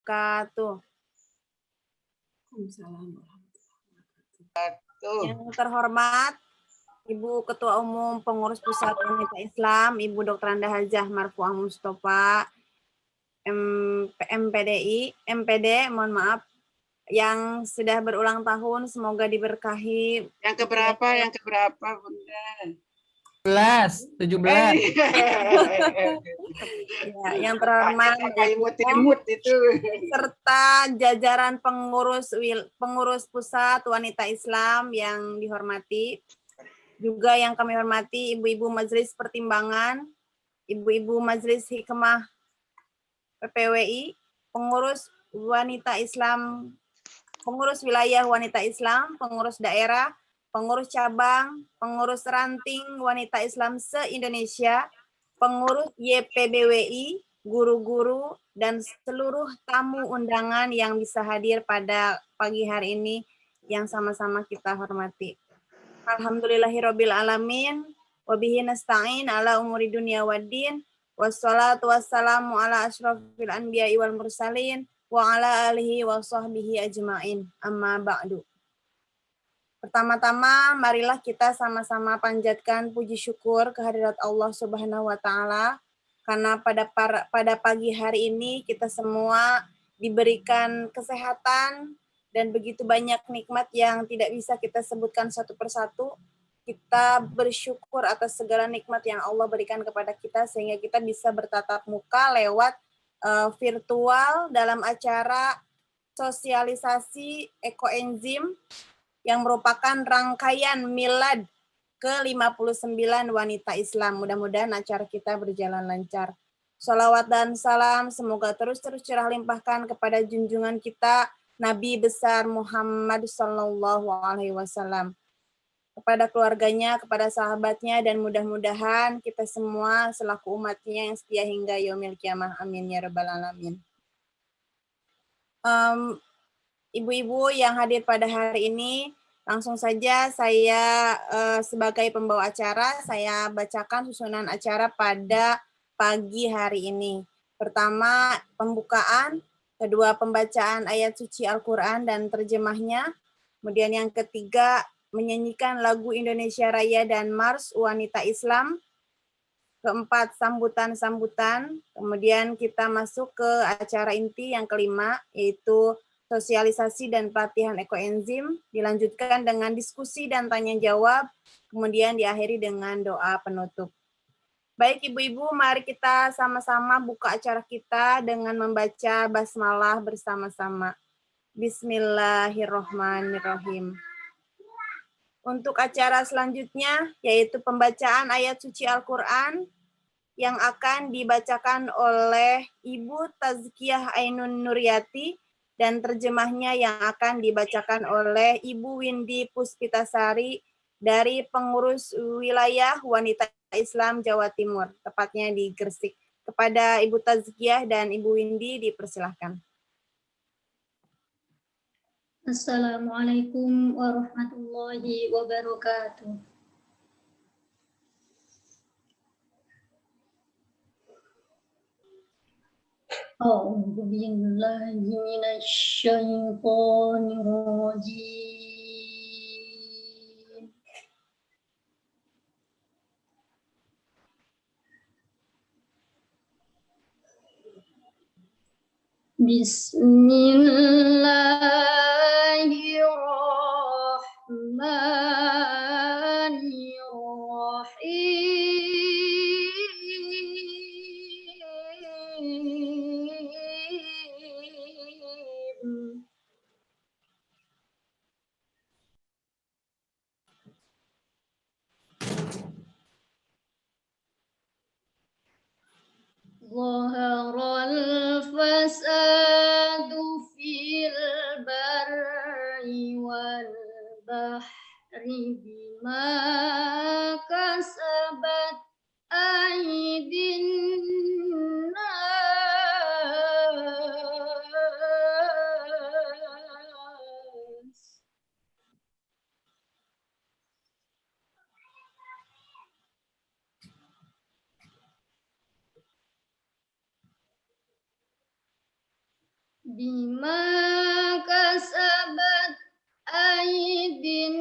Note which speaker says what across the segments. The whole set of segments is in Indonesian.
Speaker 1: wabarakatuh. Yang terhormat Ibu Ketua Umum Pengurus Pusat Wanita Islam, Ibu Dr. Anda Hajah Marfuah Mustafa, MPD, mohon maaf, yang sudah berulang tahun, semoga diberkahi.
Speaker 2: Yang keberapa, Bunda?
Speaker 3: 17.
Speaker 1: Ya, yang terhormat
Speaker 2: itu.
Speaker 1: serta jajaran pengurus pusat wanita Islam yang dihormati, juga yang kami hormati ibu-ibu majelis pertimbangan, ibu-ibu majelis hikmah PPWI, pengurus wanita Islam, pengurus wilayah wanita Islam, pengurus daerah, pengurus cabang, pengurus ranting wanita Islam se-Indonesia, pengurus YPBWI, guru-guru, dan seluruh tamu undangan yang bisa hadir pada pagi hari ini yang sama-sama kita hormati. Alhamdulillahirabbil alamin, wa bihi nasta'in ala umuri dunya waddin, wassalatu wassalamu ala asyrafil anbiya'i wal mursalin, wa ala alihi wa sahbihi ajma'in, amma ba'du. Pertama-tama, marilah kita sama-sama panjatkan puji syukur kehadirat Allah Subhanahu wa Ta'ala, karena pada pagi hari ini kita semua diberikan kesehatan dan begitu banyak nikmat yang tidak bisa kita sebutkan satu persatu. Kita bersyukur atas segala nikmat yang Allah berikan kepada kita sehingga kita bisa bertatap muka lewat virtual dalam acara sosialisasi ekoenzim yang merupakan rangkaian milad ke-59 wanita Islam. Mudah-mudahan acara kita berjalan lancar. Sholawat dan salam semoga terus curah limpahkan kepada junjungan kita Nabi besar Muhammad Sallallahu Alaihi Wasallam, kepada keluarganya, kepada sahabatnya, dan mudah-mudahan kita semua selaku umatnya yang setia hingga yaumil kiamah. Amin ya rabbal alamin. Ibu-ibu yang hadir pada hari ini, langsung saja saya sebagai pembawa acara, saya bacakan susunan acara pada pagi hari ini. Pertama, pembukaan. Kedua, pembacaan ayat suci Al-Quran dan terjemahnya. Kemudian yang ketiga, menyanyikan lagu Indonesia Raya dan Mars Wanita Islam. Keempat, sambutan-sambutan. Kemudian kita masuk ke acara inti yang kelima, yaitu sosialisasi dan pelatihan ekoenzim. Dilanjutkan dengan diskusi dan tanya jawab. Kemudian diakhiri dengan doa penutup. Baik ibu-ibu, mari kita sama-sama buka acara kita dengan membaca basmalah bersama-sama. Bismillahirrahmanirrahim. Untuk acara selanjutnya, yaitu pembacaan ayat suci Al-Quran yang akan dibacakan oleh Ibu Tazkiyah Ainun Nuryati dan terjemahnya yang akan dibacakan oleh Ibu Windy Puspitasari dari pengurus wilayah wanita Islam Jawa Timur, tepatnya di Gresik. Kepada Ibu Tazkiyah dan Ibu Windy dipersilahkan.
Speaker 4: Assalamualaikum warahmatullahi wabarakatuh. A'udzu billahi minasy syaithanir rajim. Bismillahirrahmanirrahim. ظهر الفساد في البر bima kasabat aydin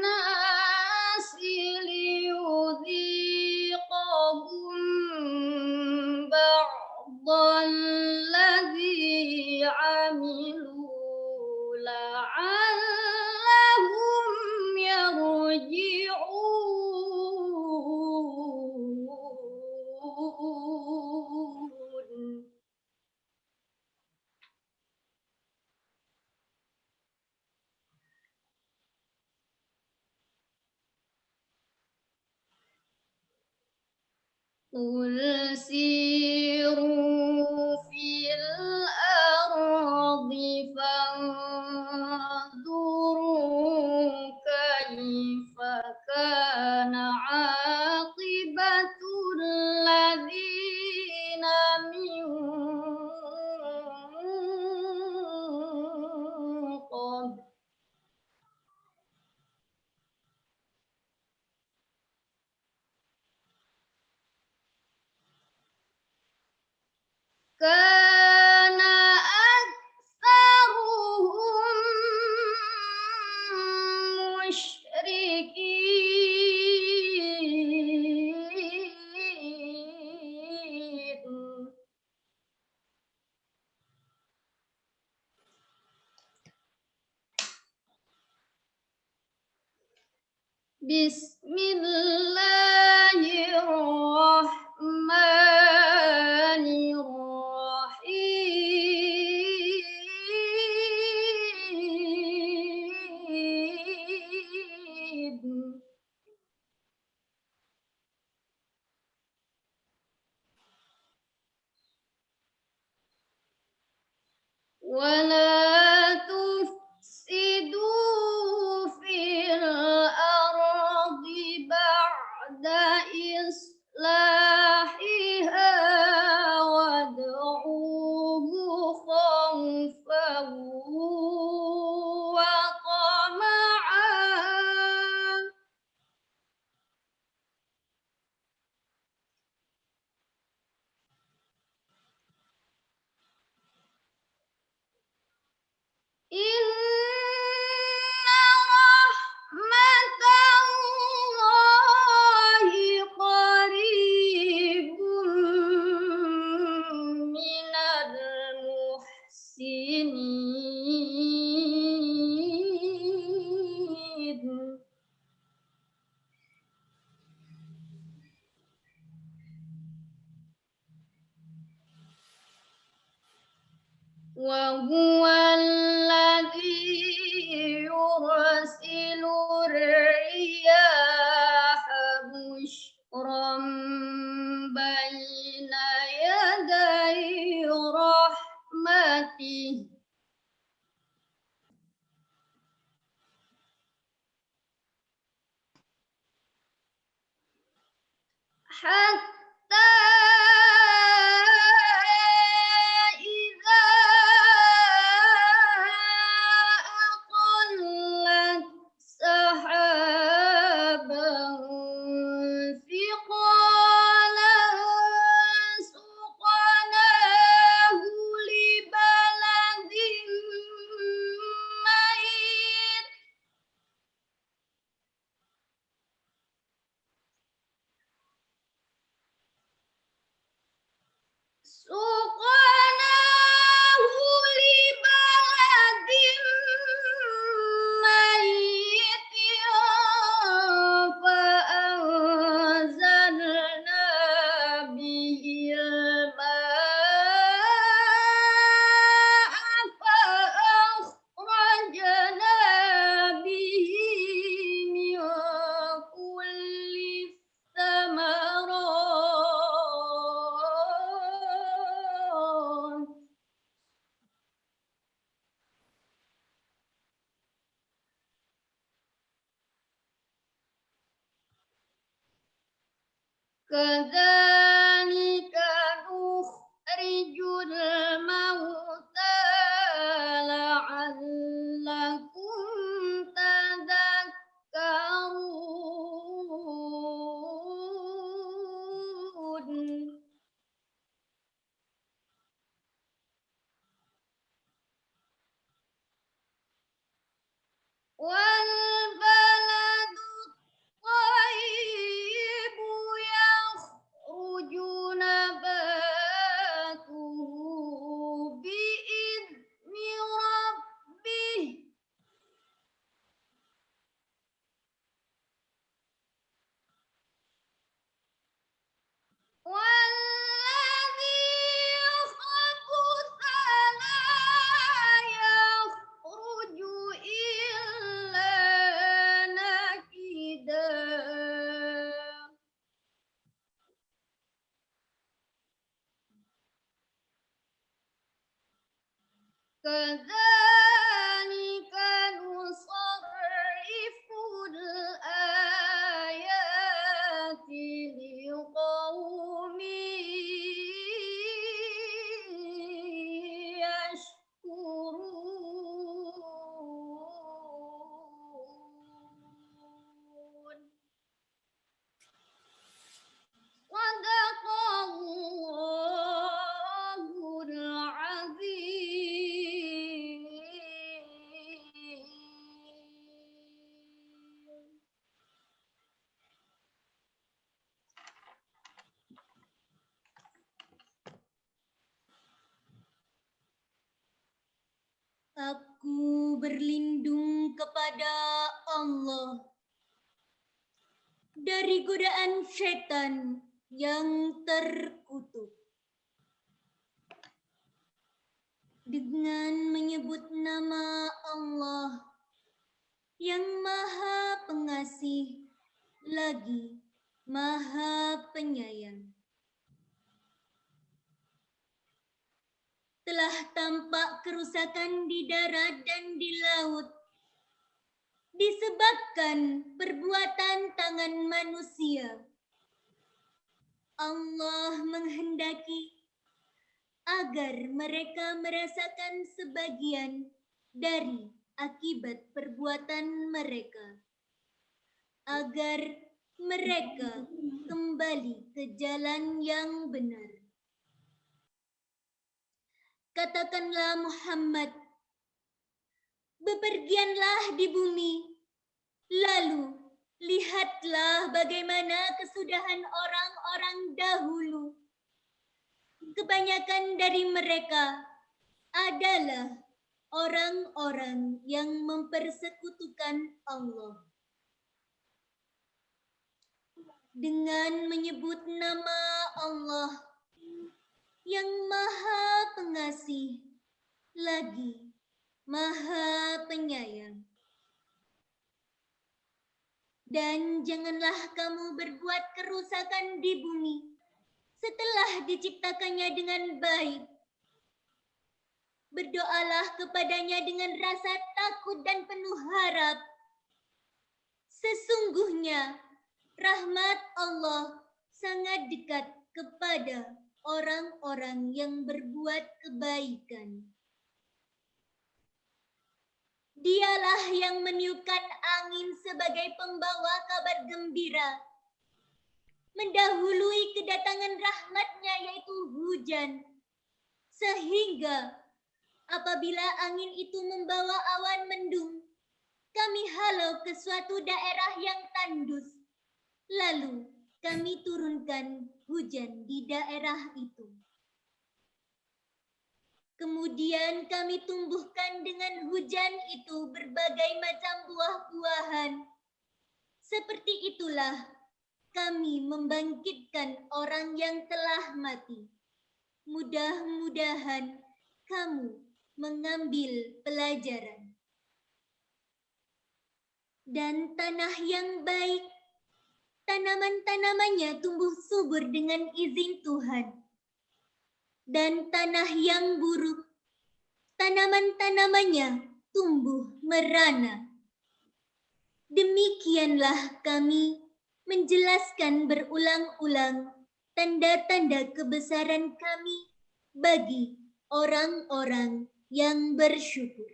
Speaker 4: nasi liyudhiqahum ba'dalladzi amilu la'allahum yarji'un. قل سيروا في الأرض فانظروا كيف كان عاقبة الذين من قبل كان أكثرهم مشركين. بسم الله الرحمن الرحيم. ولا تفسدوا في الأرض بعد إصلاحها وادعوه خوفا وطمعا إن رحمة الله قريب من المحسنين. وهو الذي يرسل الرياح بشرا بين يدي رحمته حتى إذا أقلت سحابا ثقالا سقناه لبلد ميت سقناه لبلد ميت فأنزلنا به الماء فأخرجنا به من كل الثمرات كذلك نخرج الموتى لعلكم تذكرون. كذلك نصرف الآيات لقوم يشكرون صدق الله العظيم. Aku berlindung kepada Allah dari godaan setan yang terkutuk. Dengan menyebut nama Allah yang Maha Pengasih lagi Maha Penyayang. Telah tampak kerusakan di darat dan di laut disebabkan perbuatan tangan manusia. Allah menghendaki agar mereka merasakan sebagian dari akibat perbuatan mereka, agar mereka kembali ke jalan yang benar. Katakanlah Muhammad, bepergianlah di bumi, lalu lihatlah bagaimana kesudahan orang-orang dahulu. Kebanyakan dari mereka adalah orang-orang yang mempersekutukan Allah. Dengan menyebut nama Allah yang Maha Pengasih lagi Maha Penyayang. Dan janganlah kamu berbuat kerusakan di bumi setelah diciptakannya dengan baik. Berdoalah kepadanya dengan rasa takut dan penuh harap. Sesungguhnya rahmat Allah sangat dekat kepada orang-orang yang berbuat kebaikan. Dialah yang meniupkan angin sebagai pembawa kabar gembira, mendahului kedatangan rahmatnya yaitu hujan, sehingga apabila angin itu membawa awan mendung, kami halau ke suatu daerah yang tandus, lalu kami turunkan hujan di daerah itu. Kemudian kami tumbuhkan dengan hujan itu berbagai macam buah-buahan. Seperti itulah kami membangkitkan orang yang telah mati. Mudah-mudahan kamu mengambil pelajaran. Dan tanah yang baik, tanaman-tanamannya tumbuh subur dengan izin Tuhan. Dan tanah yang buruk, tanaman-tanamannya tumbuh merana. Demikianlah kami menjelaskan berulang-ulang tanda-tanda kebesaran kami bagi orang-orang yang bersyukur.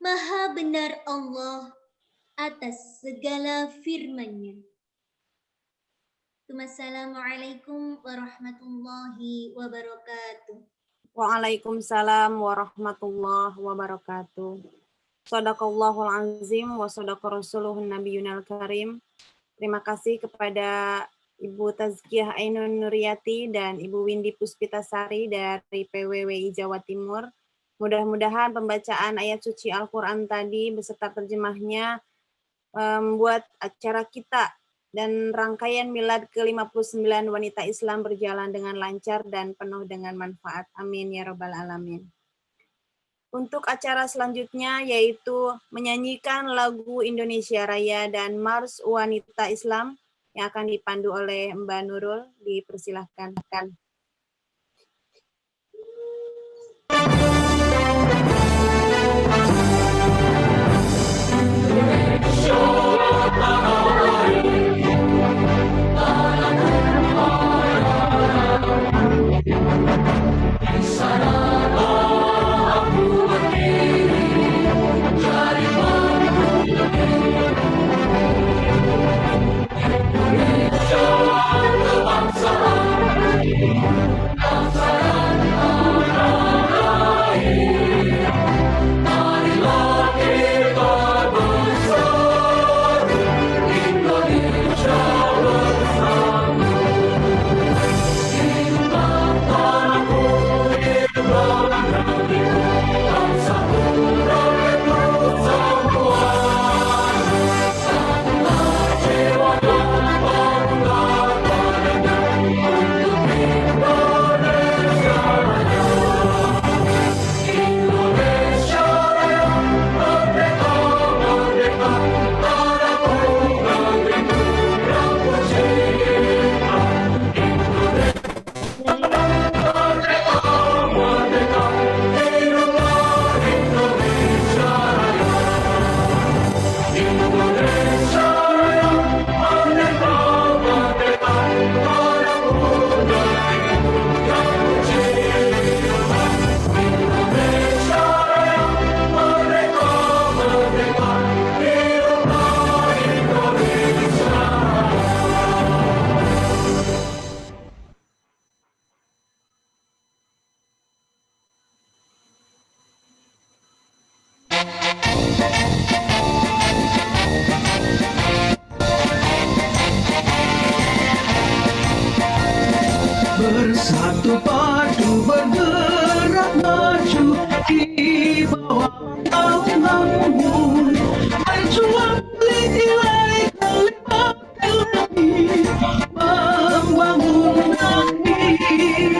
Speaker 4: Maha benar Allah atas segala firman-Nya. Assalamualaikum warahmatullahi wabarakatuh.
Speaker 1: Waalaikumsalam warahmatullahi wabarakatuh. Shadaqallahul azim wa shadaqa rasuluhun nabiyunal karim. Terima kasih kepada Ibu Tazkiyah Ainun Nuriyati dan Ibu Windy Puspitasari dari PWWI Jawa Timur. Mudah-mudahan pembacaan ayat suci Al-Quran tadi beserta terjemahnya membuat acara kita dan rangkaian milad ke-59 wanita Islam berjalan dengan lancar dan penuh dengan manfaat. Amin ya rabbal alamin. Untuk acara selanjutnya yaitu menyanyikan lagu Indonesia Raya dan Mars Wanita Islam yang akan dipandu oleh Mbak Nurul. Dipersilahkan.
Speaker 3: di bawah naunganmu. Berjuang nilai kalimat Ilahi, membangun negeri,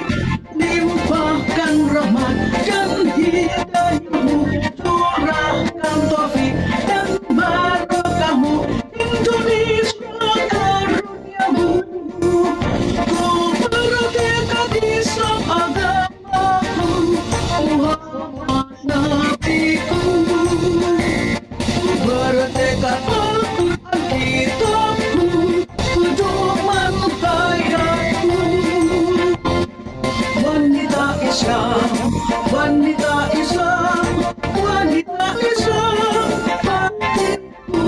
Speaker 3: limpahkan rahmat dan hidayahmu, curahkan taufik dan barokahmu, Indonesia karuniamu. Ku berdekat Islam agamaku, Muhammad nabiku. Ku berdekat Al-Quran kitabku, pedoman hayatku. Wanita Islam, wanita Islam, wanita Islam, hatiku.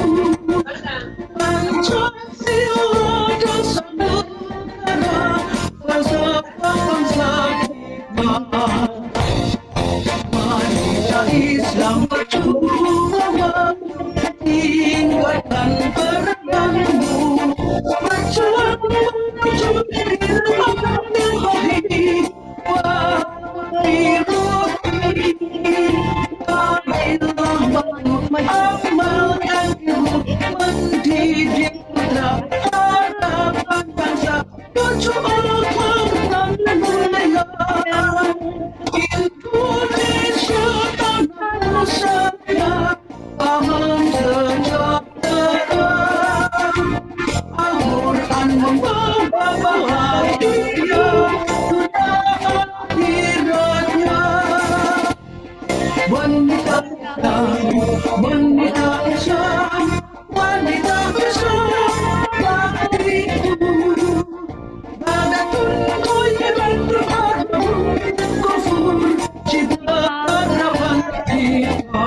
Speaker 3: Pancasila dasar negara, falsafah bangsa kita. Wanita Islam berjuang, tinggalkan peranmu, berjuang menuju ilahi, amalkan ilmu, mendidik putra, harapan bangsa, perjuangan mulia. Indonesia tanahku saya, aman sejahtera. Al-Quran membawa bahagia dunia akhiratnya. Wanita Islam, wanita Islam, wanita Islam, hatiku. Badatun khairan tu'adun kufur, cinta harapan kita.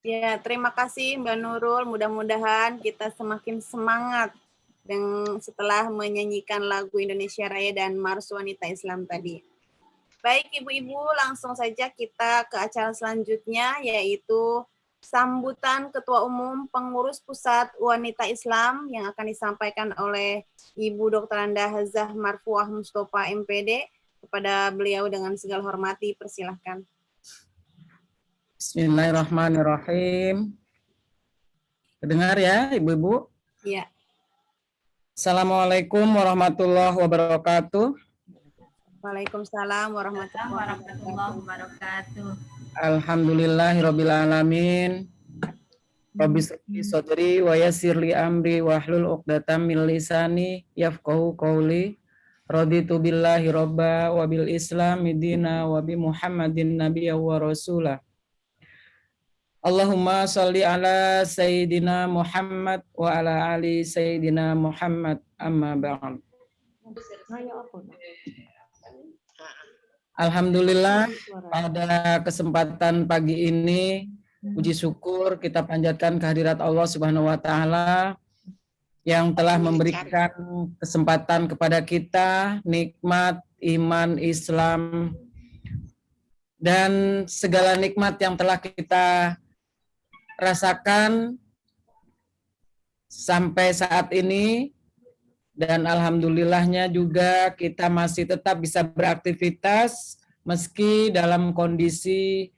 Speaker 1: Ya, terima kasih Mbak Nurul. Mudah-mudahan kita semakin semangat setelah menyanyikan lagu Indonesia Raya dan Mars Wanita Islam tadi. Baik Ibu-Ibu, langsung saja kita ke acara selanjutnya, yaitu sambutan Ketua Umum Pengurus Pusat Wanita Islam yang akan disampaikan oleh Ibu Dr. Anda Hazah Marfuah Mustofa MPD. Kepada beliau dengan segala hormati, persilahkan.
Speaker 5: Bismillahirrahmanirrahim. Dengar ya Ibu-Ibu?
Speaker 1: Iya.
Speaker 5: Assalamualaikum warahmatullahi wabarakatuh.
Speaker 1: Waalaikumsalam warahmatullahi
Speaker 4: wabarakatuh.
Speaker 5: Alhamdulillahirabbil alamin. Rabbi shrah sadri wa yassir li amri wahlul 'uqdatam min lisani yafqahu qawli. Raditu billahi robba wa bil islami dina wa bi Muhammadin nabiyya wa rasulah. Allahumma sholli ala Sayyidina Muhammad wa ala ali Sayyidina Muhammad amma ba'd. Alhamdulillah pada kesempatan pagi ini puji syukur kita panjatkan kehadirat Allah Subhanahu wa taala yang telah memberikan kesempatan kepada kita nikmat iman Islam dan segala nikmat yang telah kita rasakan sampai saat ini, dan alhamdulillahnya juga kita masih tetap bisa beraktivitas meski dalam kondisi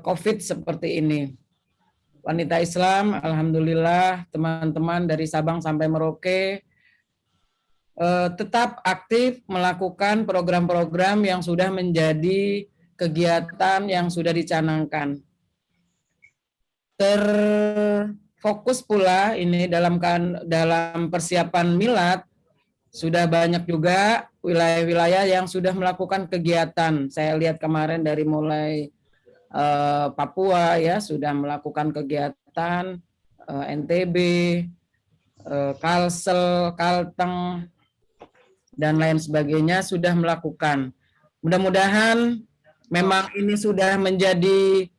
Speaker 5: COVID seperti ini. Wanita Islam, alhamdulillah teman-teman dari Sabang sampai Merauke tetap aktif melakukan program-program yang sudah menjadi kegiatan yang sudah dicanangkan. Terfokus pula ini dalam persiapan milad, sudah banyak juga wilayah-wilayah yang sudah melakukan kegiatan. Saya lihat kemarin dari mulai Papua ya sudah melakukan kegiatan, NTB, Kalsel, Kalteng, dan lain sebagainya sudah melakukan. Mudah-mudahan memang ini sudah menjadi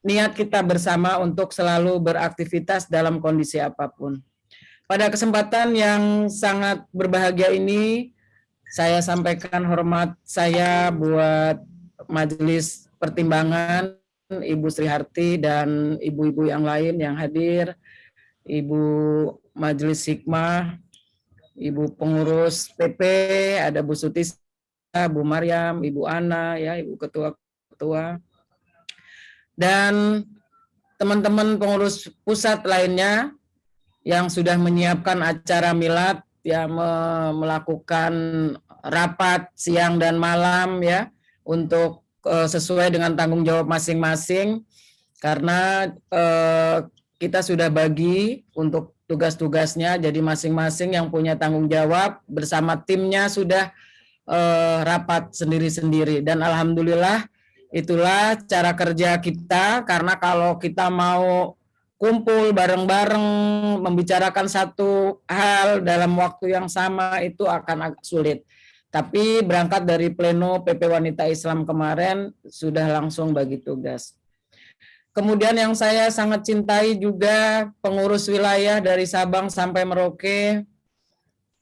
Speaker 5: niat kita bersama untuk selalu beraktivitas dalam kondisi apapun. Pada kesempatan yang sangat berbahagia ini, saya sampaikan hormat saya buat Majelis Pertimbangan, Ibu Sri Harti dan ibu-ibu yang lain yang hadir, Ibu Majelis Hikmah, Ibu Pengurus PP, ada Bu Sutis, Bu Maryam, Ibu Ana, ya, Ibu Ketua-Ketua, dan teman-teman pengurus pusat lainnya yang sudah menyiapkan acara milad, ya, melakukan rapat siang dan malam, ya, untuk sesuai dengan tanggung jawab masing-masing, karena kita sudah bagi untuk tugas-tugasnya, jadi masing-masing yang punya tanggung jawab bersama timnya sudah rapat sendiri-sendiri, dan alhamdulillah itulah cara kerja kita, karena kalau kita mau kumpul bareng-bareng membicarakan satu hal dalam waktu yang sama itu akan agak sulit. Tapi berangkat dari pleno PP Wanita Islam kemarin sudah langsung bagi tugas. Kemudian yang saya sangat cintai juga pengurus wilayah dari Sabang sampai Merauke,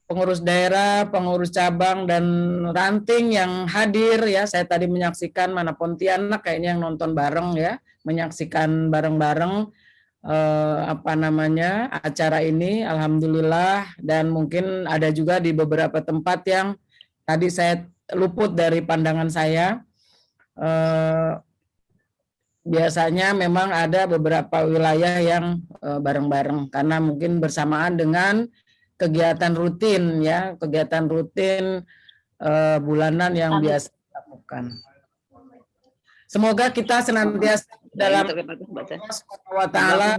Speaker 5: pengurus daerah, pengurus cabang, dan ranting yang hadir, ya. Saya tadi menyaksikan, mana Pontianak kayaknya yang nonton bareng, ya, menyaksikan bareng-bareng acara ini, alhamdulillah. Dan mungkin ada juga di beberapa tempat yang tadi saya luput dari pandangan saya. Biasanya memang ada beberapa wilayah yang bareng-bareng karena mungkin bersamaan dengan kegiatan rutin, ya, kegiatan rutin bulanan yang biasa dilakukan. Semoga kita senantiasa dalam Allah Ta'ala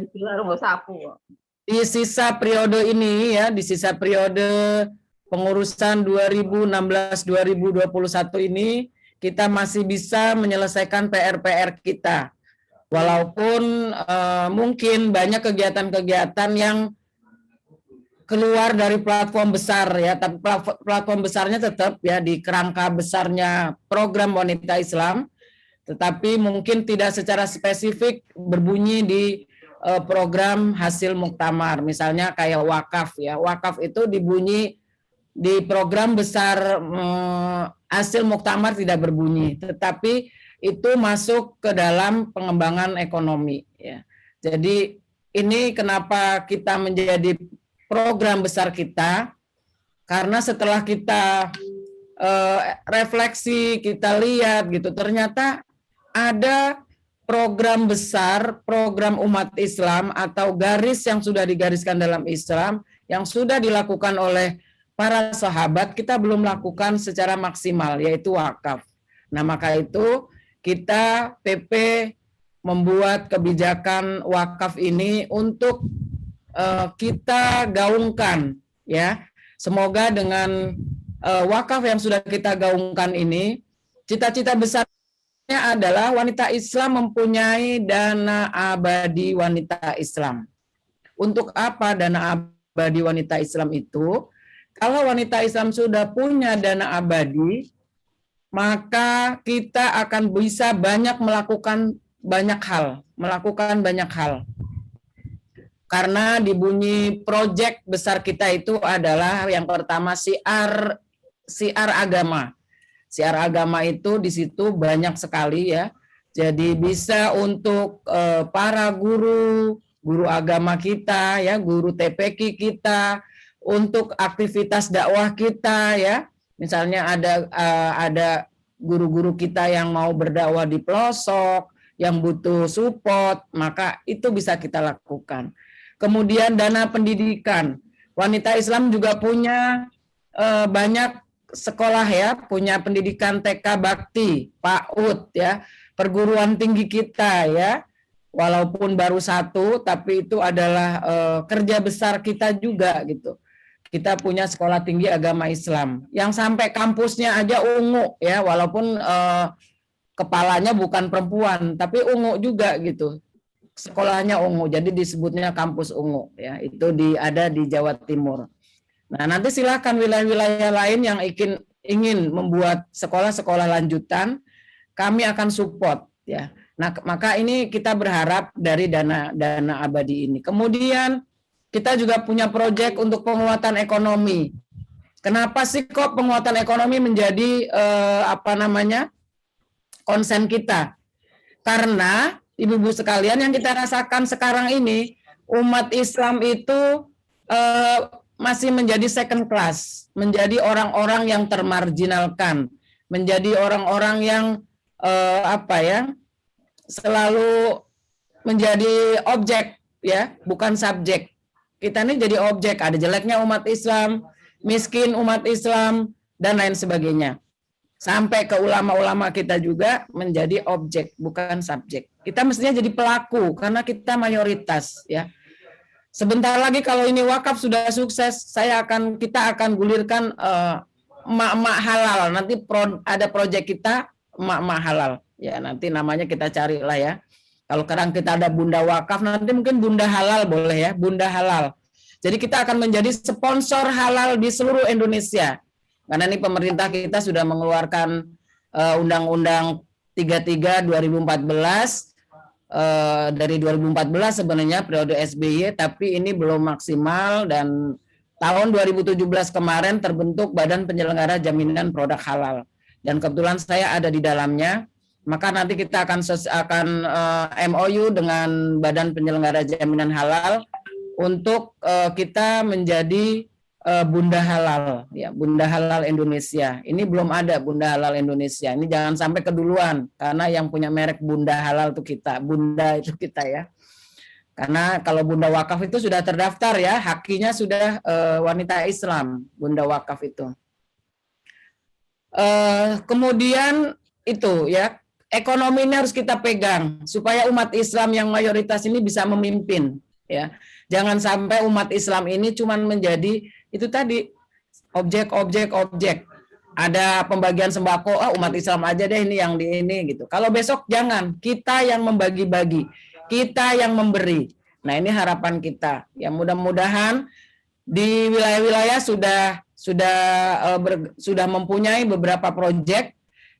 Speaker 5: di sisa periode ini, ya, di sisa periode pengurusan 2016-2021 ini, kita masih bisa menyelesaikan PR-PR kita. Walaupun mungkin banyak kegiatan-kegiatan yang keluar dari platform besar, ya, tapi platform besarnya tetap, ya, di kerangka besarnya program Wanita Islam, tetapi mungkin tidak secara spesifik berbunyi di program hasil muktamar, misalnya kayak wakaf, ya. Wakaf itu dibunyi di program besar hasil muktamar tidak berbunyi, tetapi itu masuk ke dalam pengembangan ekonomi, ya. Jadi ini kenapa kita menjadi program besar kita, karena setelah kita refleksi, kita lihat gitu, ternyata ada program besar, program umat Islam atau garis yang sudah digariskan dalam Islam, yang sudah dilakukan oleh para sahabat, kita belum lakukan secara maksimal, yaitu wakaf. Nah, maka itu kita PP membuat kebijakan wakaf ini untuk kita gaungkan, ya. Semoga dengan wakaf yang sudah kita gaungkan ini, cita-cita besarnya adalah wanita Islam mempunyai dana abadi wanita Islam. Untuk apa dana abadi wanita Islam itu? Kalau wanita Islam sudah punya dana abadi, maka kita akan bisa melakukan banyak hal. Karena dibunyi proyek besar kita itu adalah yang pertama siar agama. Siar agama itu di situ banyak sekali, ya. Jadi bisa untuk para guru agama kita, ya, guru TPQ kita, untuk aktivitas dakwah kita, ya. Misalnya ada guru-guru kita yang mau berdakwah di pelosok, yang butuh support, maka itu bisa kita lakukan. Kemudian dana pendidikan. Wanita Islam juga punya banyak sekolah, ya, punya pendidikan TK Bakti, PAUD, ya, perguruan tinggi kita, ya, walaupun baru satu, tapi itu adalah kerja besar kita juga, gitu. Kita punya sekolah tinggi agama Islam yang sampai kampusnya aja ungu, ya, walaupun kepalanya bukan perempuan, tapi ungu juga, gitu. Sekolahnya ungu, jadi disebutnya kampus ungu, ya. Itu ada di Jawa Timur. Nah, nanti silakan wilayah-wilayah lain yang ingin membuat sekolah-sekolah lanjutan, kami akan support, ya. Nah, maka ini kita berharap dari dana abadi ini. Kemudian kita juga punya proyek untuk penguatan ekonomi. Kenapa sih kok penguatan ekonomi menjadi konsen kita? Karena ibu-ibu sekalian, yang kita rasakan sekarang ini, umat Islam itu masih menjadi second class, menjadi orang-orang yang termarginalkan, menjadi orang-orang yang selalu menjadi objek, ya, bukan subjek. Kita ini jadi objek, ada jeleknya umat Islam, miskin umat Islam, dan lain sebagainya. Sampai ke ulama-ulama kita juga menjadi objek, bukan subjek. Kita mestinya jadi pelaku karena kita mayoritas, ya. Sebentar lagi kalau ini wakaf sudah sukses, kita akan gulirkan emak-emak halal. Nanti ada proyek kita emak-emak halal. Ya, nanti namanya kita carilah ya. Kalau sekarang kita ada bunda wakaf, nanti mungkin bunda halal boleh ya, bunda halal. Jadi kita akan menjadi sponsor halal di seluruh Indonesia. Karena ini pemerintah kita sudah mengeluarkan Undang-Undang 33 2014. Dari 2014 sebenarnya periode SBY, tapi ini belum maksimal, dan tahun 2017 kemarin terbentuk Badan Penyelenggara Jaminan Produk Halal, dan kebetulan saya ada di dalamnya. Maka nanti kita akan MOU dengan Badan Penyelenggara Jaminan Halal untuk kita menjadi Bunda Halal, ya, Bunda Halal Indonesia. Ini belum ada Bunda Halal Indonesia. Ini jangan sampai keduluan, karena yang punya merek Bunda Halal itu kita, Bunda itu kita ya. Karena kalau Bunda Wakaf itu sudah terdaftar ya, hakinya sudah wanita Islam, Bunda Wakaf itu. Kemudian itu ya, ekonomi ini harus kita pegang supaya umat Islam yang mayoritas ini bisa memimpin ya. Jangan sampai umat Islam ini cuma menjadi itu tadi objek. Ada pembagian sembako, umat Islam aja deh ini yang di ini gitu. Kalau besok jangan, kita yang membagi-bagi, kita yang memberi. Nah, ini harapan kita. Ya, mudah-mudahan di wilayah-wilayah sudah mempunyai beberapa proyek.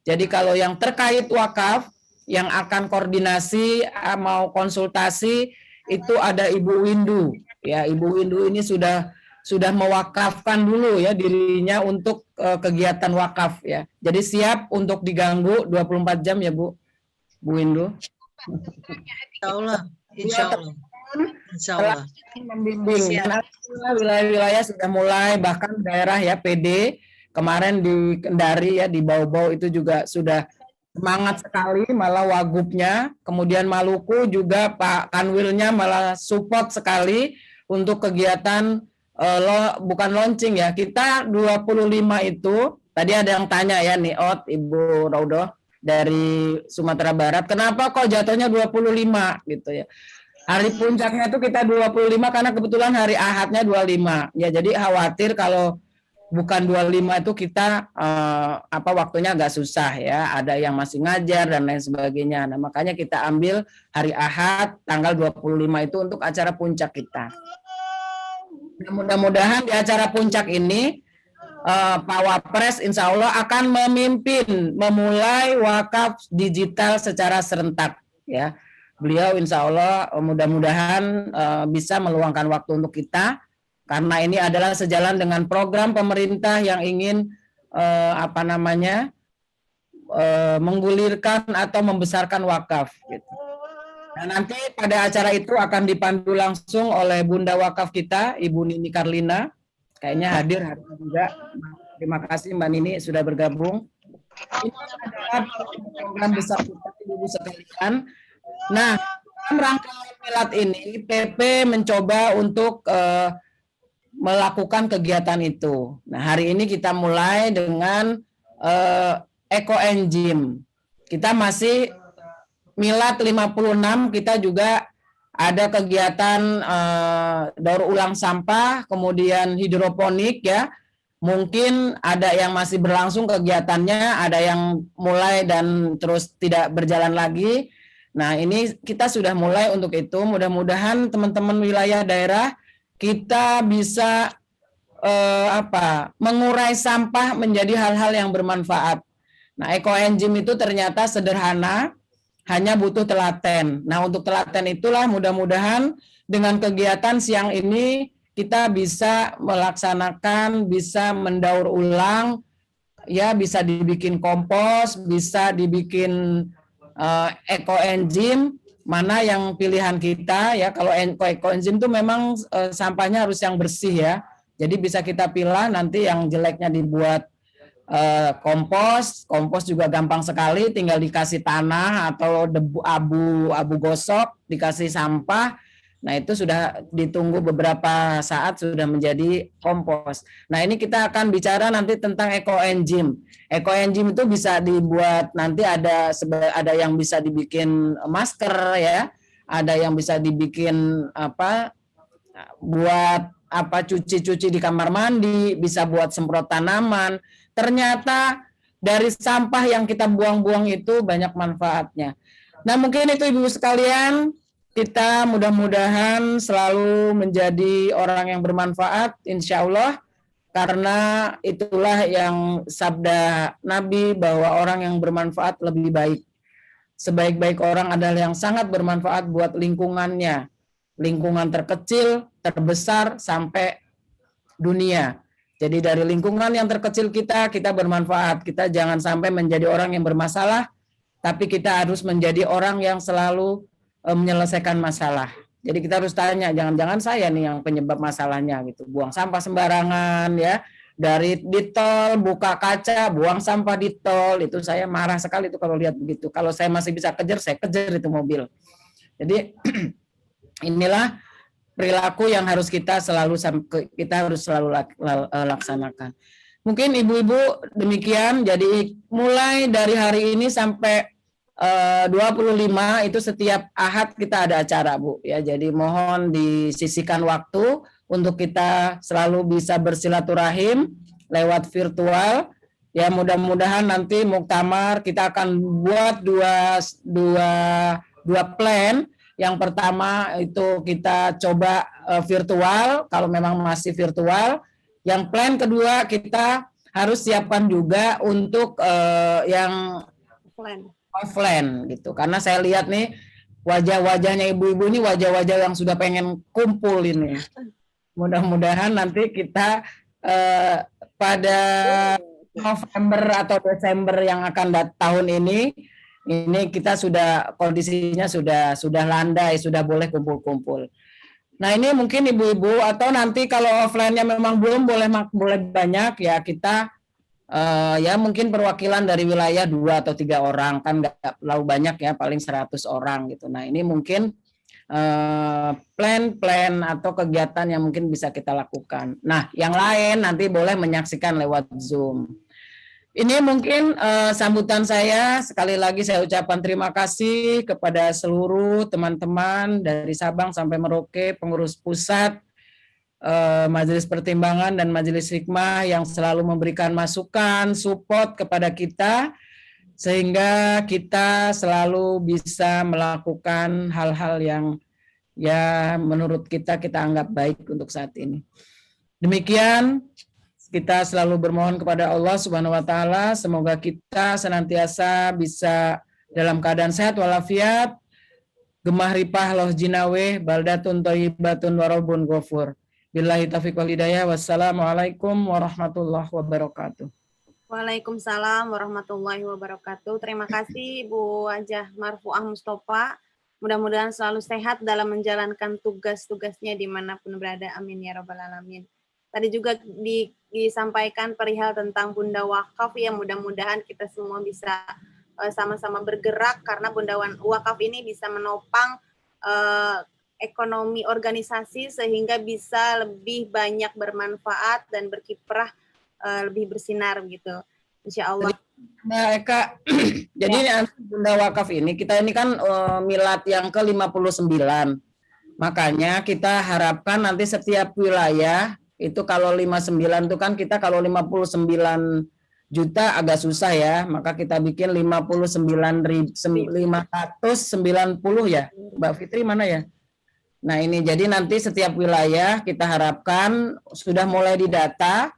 Speaker 5: Jadi kalau yang terkait wakaf, yang akan koordinasi mau konsultasi itu ada Ibu Windu. Ya, Ibu Windu ini sudah mewakafkan dulu ya dirinya untuk kegiatan wakaf ya. Jadi siap untuk diganggu 24 jam ya Bu Windu.
Speaker 6: Insya Allah.
Speaker 5: Membimbing. Wilayah-wilayah sudah mulai, bahkan daerah ya PD kemarin di Kendari ya, di Bau-Bau itu juga sudah semangat sekali, malah wagubnya. Kemudian Maluku juga Pak Kanwilnya malah support sekali untuk kegiatan bukan launching ya. Kita 25 itu, tadi ada yang tanya ya nih, Ibu Raudoh dari Sumatera Barat, kenapa kok jatuhnya 25 gitu ya. Hari puncaknya itu kita 25 karena kebetulan hari Ahadnya 25. Ya, jadi khawatir kalau bukan 25 itu kita waktunya agak susah ya, ada yang masih ngajar dan lain sebagainya. Nah, makanya kita ambil hari Ahad tanggal 25 itu untuk acara puncak kita. Nah, mudah-mudahan di acara puncak ini Pak Wapres insya Allah akan memulai wakaf digital secara serentak ya. Beliau insya Allah mudah-mudahan bisa meluangkan waktu untuk kita, karena ini adalah sejalan dengan program pemerintah yang ingin menggulirkan atau membesarkan wakaf gitu. Nah, nanti pada acara itu akan dipandu langsung oleh Bunda Wakaf kita, Ibu Nini Karlina. Kayaknya hadir hari ini juga. Terima kasih Mbak Nini sudah bergabung. Ini adalah program besar kita, Ibu sekalian. Nah, dalam rangka Milad ini, PP mencoba untuk melakukan kegiatan itu. Nah, hari ini kita mulai dengan Eco Engine. Kita masih Milad 56, kita juga ada kegiatan daur ulang sampah, kemudian hidroponik ya. Mungkin ada yang masih berlangsung kegiatannya, ada yang mulai dan terus tidak berjalan lagi. Nah, ini kita sudah mulai untuk itu. Mudah-mudahan teman-teman wilayah daerah kita bisa mengurai sampah menjadi hal-hal yang bermanfaat. Nah, Eco Engine itu ternyata sederhana, hanya butuh telaten. Nah, untuk telaten itulah mudah-mudahan dengan kegiatan siang ini kita bisa melaksanakan, bisa mendaur ulang, ya bisa dibikin kompos, bisa dibikin Eco Engine. mana yang pilihan kita ya. Kalau ekoenzim itu memang sampahnya harus yang bersih ya. Jadi bisa kita pilih nanti yang jeleknya dibuat kompos juga gampang sekali, tinggal dikasih tanah atau debu abu gosok, dikasih sampah. Nah, itu sudah ditunggu beberapa saat sudah menjadi kompos. Nah, ini kita akan bicara nanti tentang ekoenzim. Ekoenzim itu bisa dibuat, nanti ada yang bisa dibikin masker ya, ada yang bisa dibikin buat cuci-cuci di kamar mandi, bisa buat semprot tanaman. Ternyata dari sampah yang kita buang-buang itu banyak manfaatnya. Nah, mungkin itu Ibu sekalian, kita mudah-mudahan selalu menjadi orang yang bermanfaat, insya Allah, karena itulah yang sabda Nabi bahwa orang yang bermanfaat lebih baik. Sebaik-baik orang adalah yang sangat bermanfaat buat lingkungannya, lingkungan terkecil, terbesar, sampai dunia. Jadi dari lingkungan yang terkecil kita bermanfaat. Kita jangan sampai menjadi orang yang bermasalah, tapi kita harus menjadi orang yang selalu menyelesaikan masalah. Jadi kita harus tanya, jangan-jangan saya nih yang penyebab masalahnya gitu. Buang sampah sembarangan ya. Dari di tol, buka kaca, buang sampah di tol, itu saya marah sekali itu kalau lihat begitu. Kalau saya masih bisa kejar, saya kejar itu mobil. Jadi inilah perilaku yang harus kita selalu laksanakan. Mungkin ibu-ibu demikian. Jadi mulai dari hari ini sampai 25 itu setiap Ahad kita ada acara, Bu. Ya, jadi mohon disisihkan waktu untuk kita selalu bisa bersilaturahim lewat virtual. Ya, mudah-mudahan nanti muktamar kita akan buat dua plan. Yang pertama itu kita coba virtual, kalau memang masih virtual. Yang plan kedua kita harus siapkan juga untuk yang offline gitu. Karena saya lihat nih wajah-wajahnya ibu-ibu ini wajah-wajah yang sudah pengen kumpul ini. Mudah-mudahan nanti kita pada November atau Desember yang akan tahun ini kita sudah kondisinya sudah landai, sudah boleh kumpul-kumpul. Nah, ini mungkin ibu-ibu atau nanti kalau offline-nya memang belum boleh banyak ya kita ya mungkin perwakilan dari wilayah 2 atau 3 orang, kan nggak terlalu banyak ya, paling 100 orang gitu. Nah, ini mungkin plan atau kegiatan yang mungkin bisa kita lakukan. Nah, yang lain nanti boleh menyaksikan lewat Zoom. Ini mungkin sambutan saya. Sekali lagi saya ucapkan terima kasih kepada seluruh teman-teman dari Sabang sampai Merauke, pengurus pusat, Majelis Pertimbangan dan Majelis Hikmah yang selalu memberikan masukan, support kepada kita, sehingga kita selalu bisa melakukan hal-hal yang ya menurut kita anggap baik untuk saat ini. Demikian. Kita selalu bermohon kepada Allah Subhanahu wa taala, semoga kita senantiasa bisa dalam keadaan sehat walafiat, gemah ripah loh jinawe, baldatun thayyibatun warabun ghafur. Billahi taufiq wal hidayah. Wassalamualaikum warahmatullahi wabarakatuh.
Speaker 1: Waalaikumsalam warahmatullahi wabarakatuh. Terima kasih Bu Hajah Marfuah Mustafa. Mudah-mudahan selalu sehat dalam menjalankan tugas-tugasnya dimanapun berada. Amin ya rabbal alamin. Tadi juga disampaikan perihal tentang Bunda Wakaf, yang mudah-mudahan kita semua bisa sama-sama bergerak, karena Bunda Wakaf ini bisa menopang ekonomi organisasi sehingga bisa lebih banyak bermanfaat dan berkiprah lebih bersinar gitu, insya Allah.
Speaker 5: Nah, Eka, jadi Bunda Wakaf ini kita ini kan milad yang ke-59, makanya kita harapkan nanti setiap wilayah itu kalau 59 itu kan kita kalau 59 juta agak susah ya, maka kita bikin 59.590 ya, Mbak Fitri mana ya? Nah ini jadi nanti setiap wilayah kita harapkan sudah mulai didata,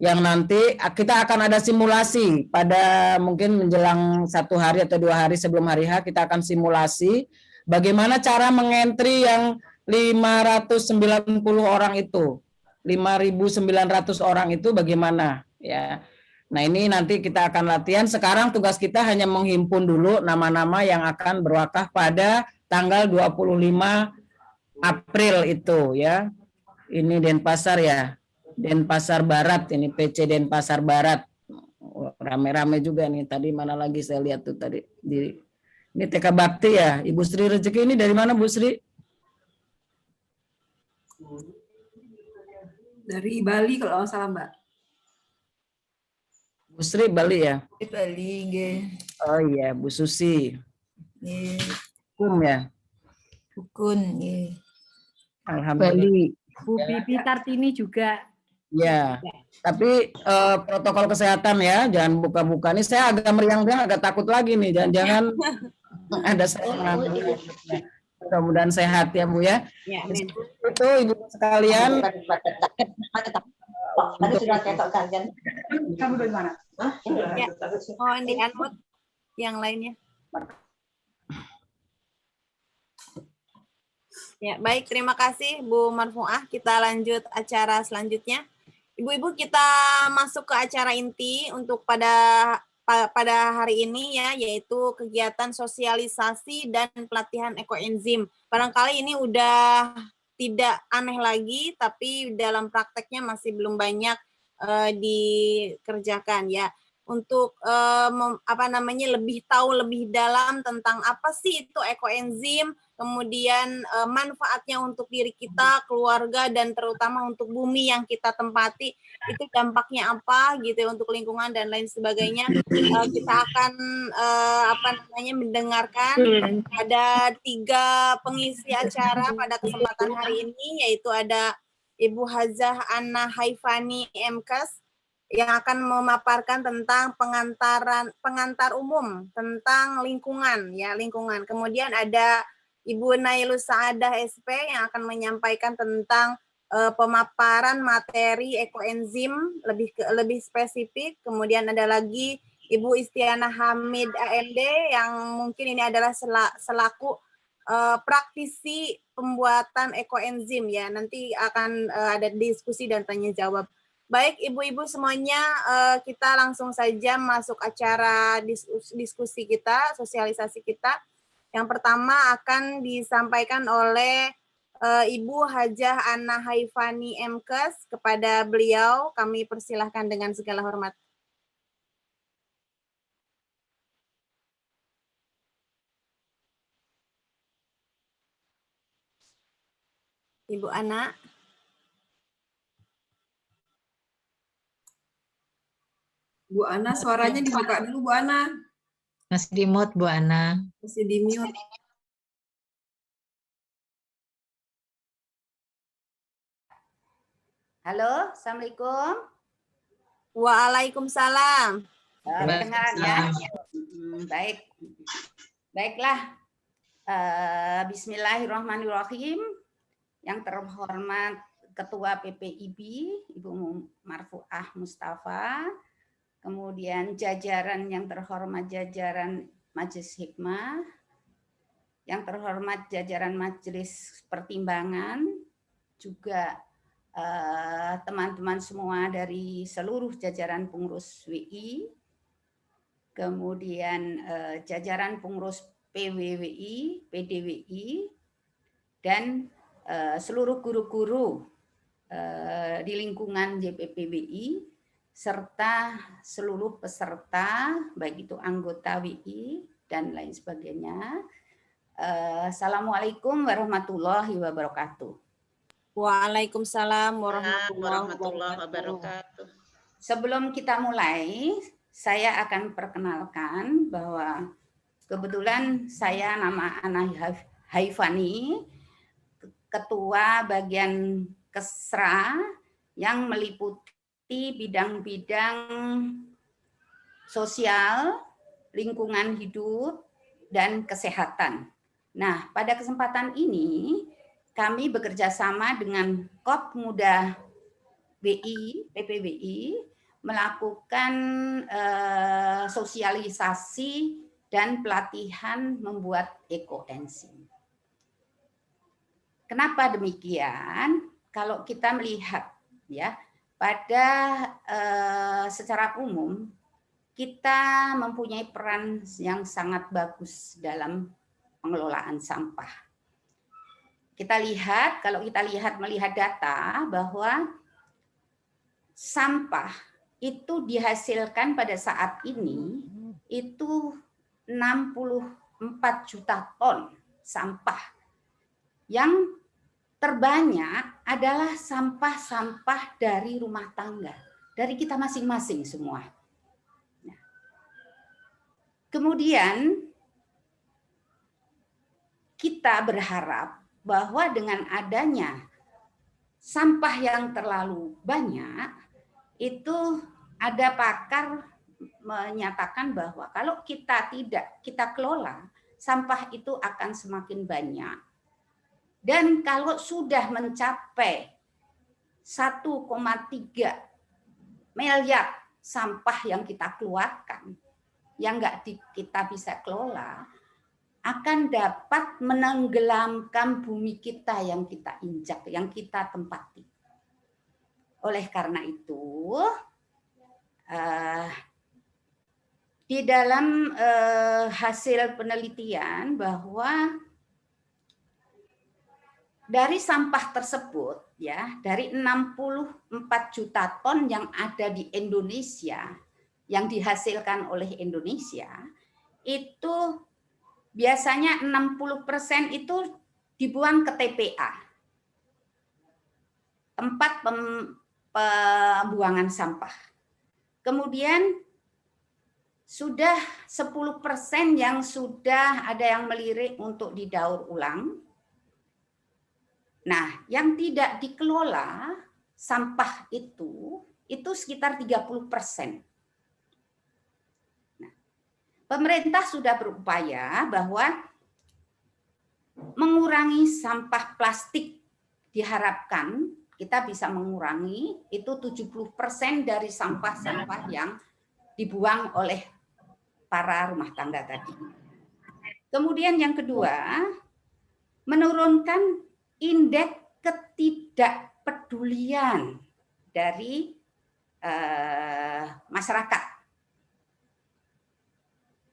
Speaker 5: yang nanti kita akan ada simulasi pada mungkin menjelang 1 hari atau 2 hari sebelum hari H, kita akan simulasi bagaimana cara mengentri yang 590 orang itu. 5.900 orang itu bagaimana ya. Nah ini nanti kita akan latihan. Sekarang tugas kita hanya menghimpun dulu nama-nama yang akan berwakaf pada tanggal 25 April itu ya. Ini Denpasar ya. Denpasar Barat, ini PC Denpasar Barat. Rame-rame juga nih. Tadi mana lagi saya lihat tuh tadi ini TK Bakti ya. Ibu Sri Rezeki ini dari mana Bu Sri?
Speaker 7: Dari Bali kalau nggak salah Mbak.
Speaker 5: Bu Sri Bali ya?
Speaker 7: Di Bali, nggih.
Speaker 5: Oh iya, Bu Susi.
Speaker 7: Nggih.
Speaker 5: Hukum ya?
Speaker 7: Dukun, nggih.
Speaker 5: Alhamdulillah.
Speaker 8: Bu Bibi Tartini juga.
Speaker 5: Ya, tapi protokol kesehatan ya, jangan buka-buka. Ini saya agak meriang-riang, agak takut lagi nih. Jangan-jangan ada serangan. Mudah-mudahan sehat ya Bu ya.
Speaker 1: Ya, amin.
Speaker 5: Itu Ibu sekalian.
Speaker 9: Tadi sudah ketok kalian.
Speaker 7: Kamu dari mana?
Speaker 1: Ya. Mohon di-unmute yang lainnya. Ya, baik, terima kasih Bu Marfuah. Kita lanjut acara selanjutnya. Ibu-ibu, kita masuk ke acara inti untuk pada hari ini ya, yaitu kegiatan sosialisasi dan pelatihan ekoenzim. Barangkali ini udah tidak aneh lagi, tapi dalam prakteknya masih belum banyak dikerjakan ya. Untuk lebih tahu lebih dalam tentang apa sih itu ekoenzim, kemudian manfaatnya untuk diri kita, keluarga, dan terutama untuk bumi yang kita tempati, itu dampaknya apa gitu untuk lingkungan dan lain sebagainya. Kita akan mendengarkan. Ada 3 pengisi acara pada kesempatan hari ini, yaitu ada Ibu Hajah Anna Haifani MKes yang akan memaparkan tentang pengantar umum tentang lingkungan ya, lingkungan. Kemudian ada Ibu Nailus Saadah SP yang akan menyampaikan tentang pemaparan materi ekoenzim lebih spesifik. Kemudian ada lagi Ibu Istiana Hamid AMD yang mungkin ini adalah selaku praktisi pembuatan ekoenzim ya. Nanti akan ada diskusi dan tanya jawab. Baik, ibu-ibu semuanya, kita langsung saja masuk acara diskusi kita, sosialisasi kita. Yang pertama akan disampaikan oleh Ibu Hajah Anna Haifani MKes. Kepada beliau kami persilahkan dengan segala hormat. Ibu Ana.
Speaker 7: Bu Ana, suaranya dibuka dulu Bu Ana.
Speaker 6: Masih di mute Bu Ana.
Speaker 7: Masih di mute.
Speaker 9: Halo, Assalamualaikum.
Speaker 1: Waalaikumsalam.
Speaker 9: Kedengaran ya? Baik. Baiklah. Bismillahirrahmanirrahim. Yang terhormat Ketua PPIB, Ibu Marfuah Mustafa, kemudian jajaran yang terhormat jajaran Majelis Hikmah, yang terhormat jajaran Majelis Pertimbangan, juga teman-teman semua dari seluruh jajaran pengurus WI, kemudian jajaran pengurus PWWI, PDWI, dan seluruh guru-guru di lingkungan JPPWI, serta seluruh peserta, baik itu anggota WI dan lain sebagainya. Assalamualaikum warahmatullahi wabarakatuh.
Speaker 1: Waalaikumsalam warahmatullahi wabarakatuh.
Speaker 9: Sebelum kita mulai, saya akan perkenalkan bahwa kebetulan saya nama Ana Haifani, Ketua Bagian Kesra yang meliputi bidang-bidang sosial, lingkungan hidup, dan kesehatan. Nah, pada kesempatan ini kami bekerja sama dengan Kopmuda BI, PPBI, melakukan sosialisasi dan pelatihan membuat ekoenzim. Kenapa demikian? Kalau kita melihat ya, pada secara umum kita mempunyai peran yang sangat bagus dalam pengelolaan sampah. Melihat data bahwa sampah itu dihasilkan pada saat ini itu 64 juta ton sampah. Yang terbanyak adalah sampah-sampah dari rumah tangga, dari kita masing-masing semua. Nah, kemudian kita berharap bahwa dengan adanya sampah yang terlalu banyak, itu ada pakar menyatakan bahwa kalau kita kelola, sampah itu akan semakin banyak. Dan kalau sudah mencapai 1,3 miliar sampah yang kita keluarkan, yang kita bisa kelola, akan dapat menenggelamkan bumi kita yang kita injak, yang kita tempati. Oleh karena itu, di dalam hasil penelitian bahwa dari sampah tersebut, ya, dari 64 juta ton yang ada di Indonesia, yang dihasilkan oleh Indonesia, itu biasanya 60% itu dibuang ke TPA, tempat pembuangan sampah. Kemudian sudah 10% yang sudah ada yang melirik untuk didaur ulang. Nah, yang tidak dikelola sampah itu sekitar 30%. Nah, pemerintah sudah berupaya bahwa mengurangi sampah plastik, diharapkan kita bisa mengurangi itu 70% dari sampah-sampah yang dibuang oleh para rumah tangga tadi. Kemudian yang kedua, menurunkan indeks ketidakpedulian dari masyarakat.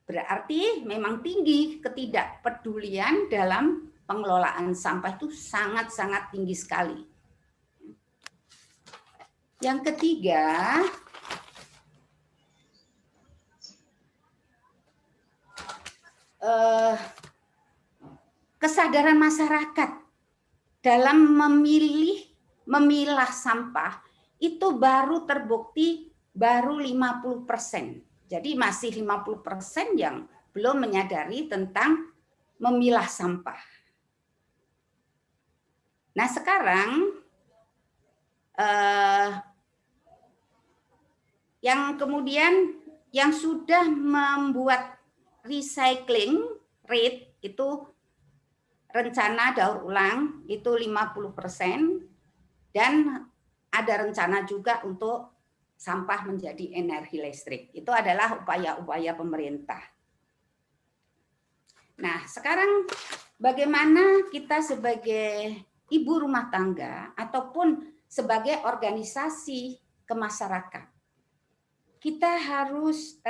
Speaker 9: Berarti memang tinggi ketidakpedulian dalam pengelolaan sampah itu sangat-sangat tinggi sekali. Yang ketiga, kesadaran masyarakat dalam memilah sampah itu baru terbukti baru 50%. Jadi masih 50% yang belum menyadari tentang memilah sampah. Nah, sekarang yang kemudian yang sudah membuat recycling rate itu rencana daur ulang itu 50% dan ada rencana juga untuk sampah menjadi energi listrik. Itu adalah upaya-upaya pemerintah. Nah, sekarang bagaimana kita sebagai ibu rumah tangga ataupun sebagai organisasi kemasyarakat, kita harus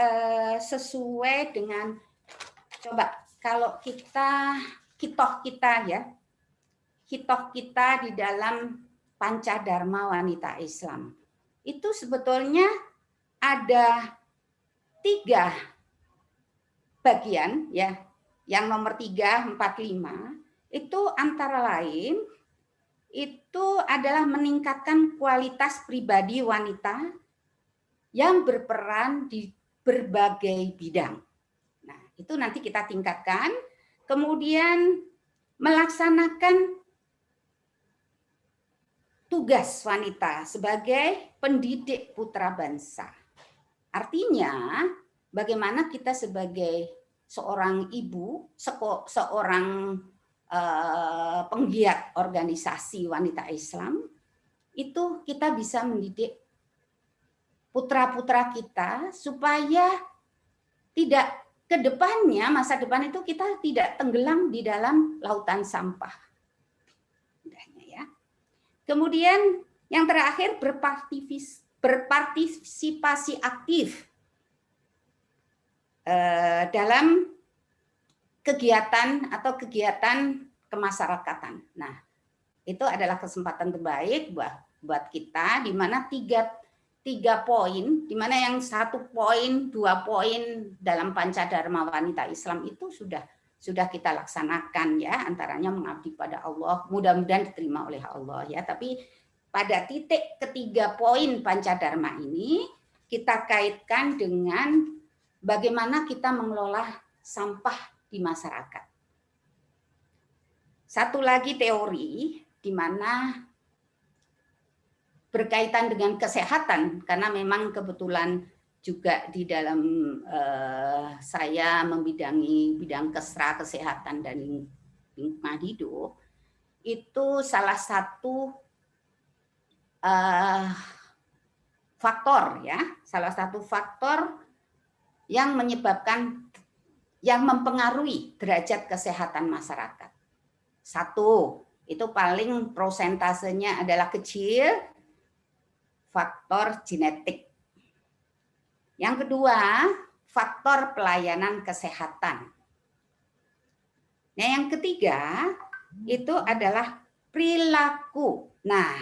Speaker 9: sesuai dengan, coba kalau hitoh kita di dalam Pancadharma Wanita Islam itu sebetulnya ada 3 bagian, ya. Yang nomor 3, 4, 5 itu antara lain itu adalah meningkatkan kualitas pribadi wanita yang berperan di berbagai bidang. Nah, itu nanti kita tingkatkan. Kemudian melaksanakan tugas wanita sebagai pendidik putra bangsa. Artinya, bagaimana kita sebagai seorang ibu, seorang penggiat organisasi wanita Islam, itu kita bisa mendidik putra-putra kita supaya tidak ke depannya, masa depan itu kita tidak tenggelam di dalam lautan sampah. Ya. Kemudian yang terakhir berpartisipasi aktif dalam kegiatan atau kegiatan kemasyarakatan. Nah, itu adalah kesempatan terbaik buat kita, di mana tiga poin, di mana yang 1 poin, 2 poin dalam Pancadharma Wanita Islam itu sudah kita laksanakan ya, antaranya mengabdi pada Allah, mudah-mudahan diterima oleh Allah ya. Tapi pada titik ketiga poin Pancadharma ini kita kaitkan dengan bagaimana kita mengelola sampah di masyarakat. Satu lagi teori di mana berkaitan dengan kesehatan, karena memang kebetulan juga di dalam saya membidangi bidang kesehatan dan lingkungan hidup, itu salah satu faktor ya, salah satu faktor yang menyebabkan, yang mempengaruhi derajat kesehatan masyarakat. Satu, itu paling prosentasenya adalah kecil, faktor genetik. Yang kedua, faktor pelayanan kesehatan. Nah, yang ketiga itu adalah perilaku. Nah,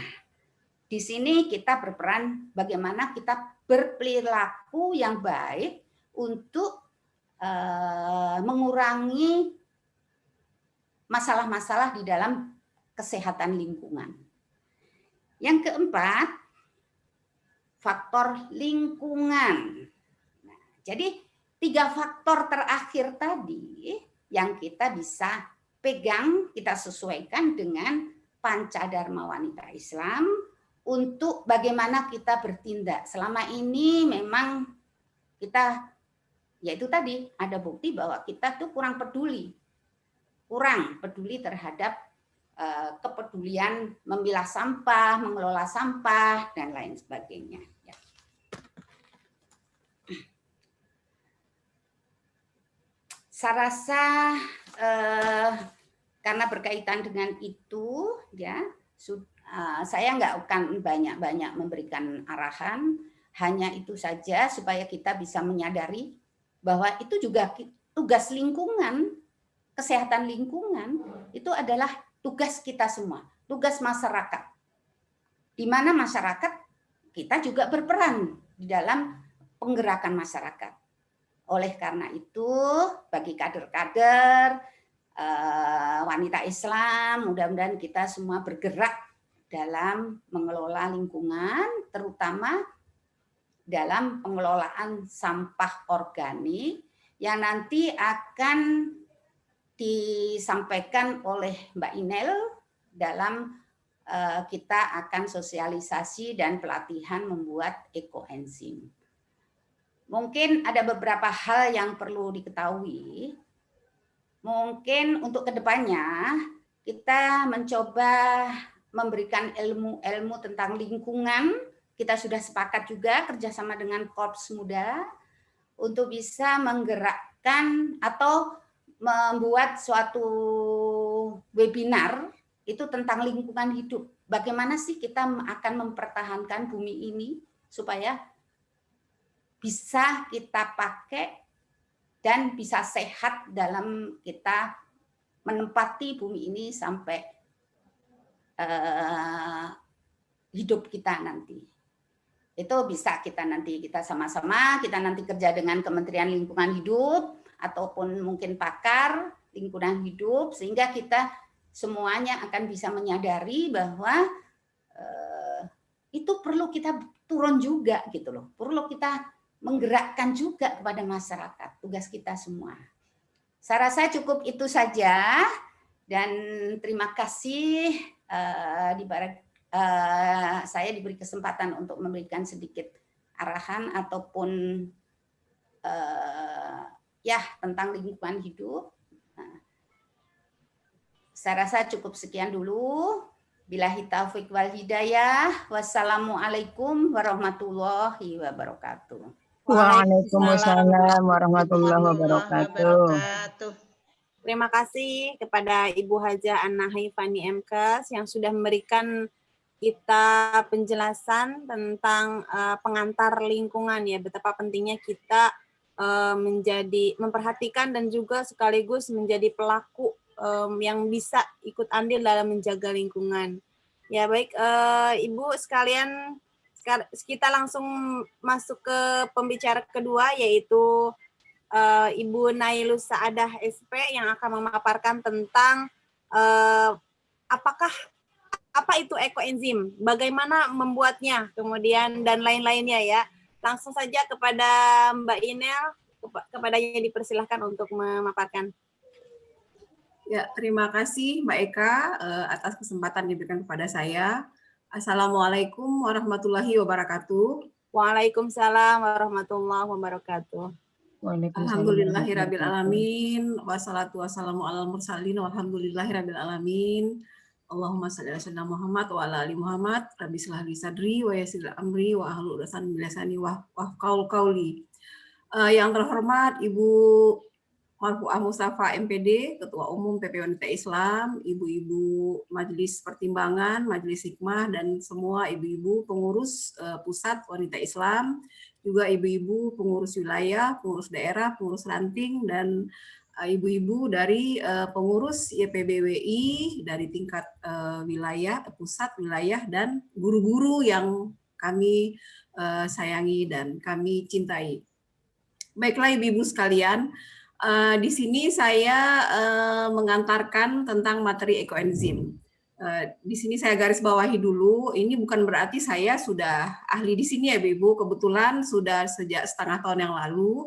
Speaker 9: di sini kita berperan bagaimana kita berperilaku yang baik untuk mengurangi masalah-masalah di dalam kesehatan lingkungan. Yang keempat, faktor lingkungan. Nah, jadi 3 faktor terakhir tadi yang kita bisa pegang, kita sesuaikan dengan Pancadharma Wanita Islam untuk bagaimana kita bertindak. Selama ini memang kita, yaitu tadi ada bukti bahwa kita tuh kurang peduli terhadap kepedulian memilah sampah, mengelola sampah, dan lain sebagainya. Ya. Saya rasa karena berkaitan dengan itu, ya, saya nggak akan banyak-banyak memberikan arahan, hanya itu saja supaya kita bisa menyadari bahwa itu juga tugas lingkungan, kesehatan lingkungan, itu adalah tugas kita semua, tugas masyarakat. Di mana masyarakat kita juga berperan di dalam penggerakan masyarakat. Oleh karena itu, bagi kader-kader wanita Islam, mudah-mudahan kita semua bergerak dalam mengelola lingkungan, terutama dalam pengelolaan sampah organik yang nanti akan disampaikan oleh Mbak Inel dalam kita akan sosialisasi dan pelatihan membuat ekoenzim. Mungkin ada beberapa hal yang perlu diketahui. Mungkin untuk kedepannya kita mencoba memberikan ilmu-ilmu tentang lingkungan. Kita sudah sepakat juga kerjasama dengan Korps Muda untuk bisa menggerakkan atau membuat suatu webinar itu tentang lingkungan hidup. Bagaimana sih kita akan mempertahankan bumi ini supaya bisa kita pakai dan bisa sehat dalam kita menempati bumi ini sampai hidup kita nanti. Itu bisa kita sama-sama kita nanti kerja dengan Kementerian Lingkungan Hidup ataupun mungkin pakar lingkungan hidup, sehingga kita semuanya akan bisa menyadari bahwa itu perlu kita turun juga gitu loh, perlu kita menggerakkan juga kepada masyarakat, tugas kita semua. Saya rasa cukup itu saja, dan terima kasih saya diberi kesempatan untuk memberikan sedikit arahan ataupun ya tentang lingkungan hidup. Nah, saya rasa cukup sekian dulu. Billahi taufiq wal hidayah. Wassalamualaikum warahmatullahi wabarakatuh.
Speaker 10: Waalaikumsalam warahmatullahi wabarakatuh.
Speaker 1: Terima kasih kepada Ibu Hajah Anna Haifani MKes yang sudah memberikan kita penjelasan tentang pengantar lingkungan ya, betapa pentingnya kita menjadi memperhatikan dan juga sekaligus menjadi pelaku yang bisa ikut andil dalam menjaga lingkungan. Ya baik, Ibu sekalian, kita langsung masuk ke pembicara kedua, yaitu Ibu Nailus Saadah SP yang akan memaparkan tentang apa itu ekoenzim, bagaimana membuatnya, kemudian dan lain-lainnya ya. Langsung saja kepada Mbak Inel, kepadanya dipersilahkan untuk memaparkan.
Speaker 7: Ya, terima kasih Mbak Eka atas kesempatan diberikan kepada saya. Assalamualaikum warahmatullahi wabarakatuh.
Speaker 1: Waalaikumsalam warahmatullahi wabarakatuh.
Speaker 7: Alhamdulillahirabbil alamin, wassalatu wassalamu alal mursalin, walhamdulillahirabbil alamin. Allahumma shalli ala sayyidina Muhammad wa ala ali Muhammad. Rabbi shrah li sadri wa yassir li amri wa ahlul 'uqdatam min lisani yafqahu qawli. Yang terhormat Ibu Marfu'ah Mustafa MPD, Ketua Umum PP Wanita Islam, ibu-ibu Majelis Pertimbangan, Majelis Hikmah, dan semua ibu-ibu pengurus Pusat Wanita Islam, juga ibu-ibu pengurus wilayah, pengurus daerah, pengurus ranting, dan ibu-ibu dari pengurus YPBWI dari tingkat wilayah, pusat, wilayah, dan guru-guru yang kami sayangi dan kami cintai. Baiklah ibu-ibu sekalian, di sini saya mengantarkan tentang materi ekoenzim. Di sini saya garis bawahi dulu, ini bukan berarti saya sudah ahli di sini ya Ibu, kebetulan sudah sejak setengah tahun yang lalu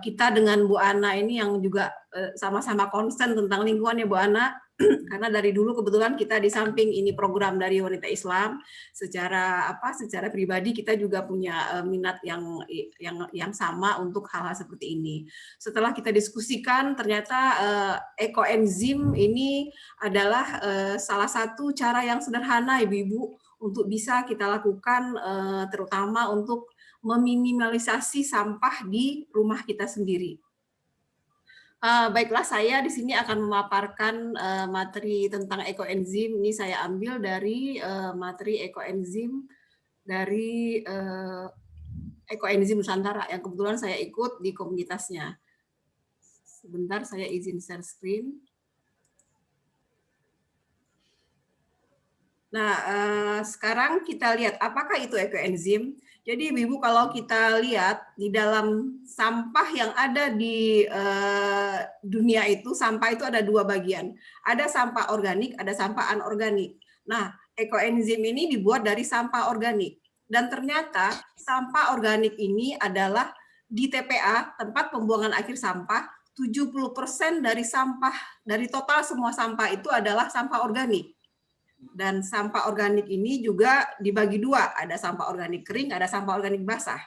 Speaker 7: kita dengan Bu Ana ini yang juga sama-sama concern tentang lingkungan ya Bu Ana, karena dari dulu kebetulan kita di samping ini program dari Wanita Islam, secara pribadi kita juga punya minat yang sama untuk hal-hal seperti ini. Setelah kita diskusikan ternyata ekoenzim ini adalah salah satu cara yang sederhana ibu-ibu untuk bisa kita lakukan, terutama untuk meminimalisasi sampah di rumah kita sendiri. Baiklah, saya di sini akan memaparkan materi tentang ekoenzim. Ini saya ambil dari materi ekoenzim dari Ekoenzim Nusantara yang kebetulan saya ikut di komunitasnya. Sebentar, saya izin share screen. Nah, sekarang kita lihat apakah itu ekoenzim. Jadi Ibu, kalau kita lihat di dalam sampah yang ada di dunia itu, sampah itu ada dua bagian. Ada sampah organik, ada sampah anorganik. Nah, ekoenzim ini dibuat dari sampah organik. Dan ternyata sampah organik ini adalah di TPA, tempat pembuangan akhir sampah, 70% dari total semua sampah itu adalah sampah organik. Dan sampah organik ini juga dibagi dua, ada sampah organik kering, ada sampah organik basah.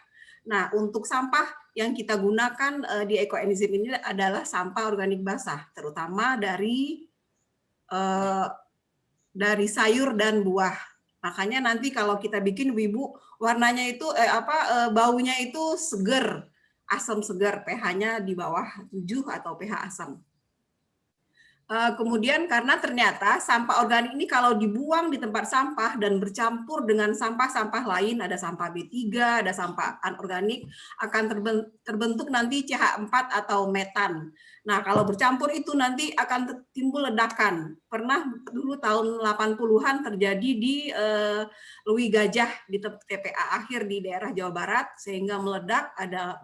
Speaker 7: Nah, untuk sampah yang kita gunakan di ekoenzim ini adalah sampah organik basah, terutama dari sayur dan buah. Makanya nanti kalau kita bikin Ibu, warnanya itu baunya itu seger, asam segar, pH-nya di bawah 7 atau pH asam. Kemudian karena ternyata sampah organik ini kalau dibuang di tempat sampah dan bercampur dengan sampah-sampah lain, ada sampah B3, ada sampah anorganik, akan terbentuk nanti CH4 atau metan. Nah, kalau bercampur itu nanti akan timbul ledakan. Pernah dulu tahun 80-an terjadi di Lui Gajah di TPA akhir di daerah Jawa Barat, sehingga meledak, ada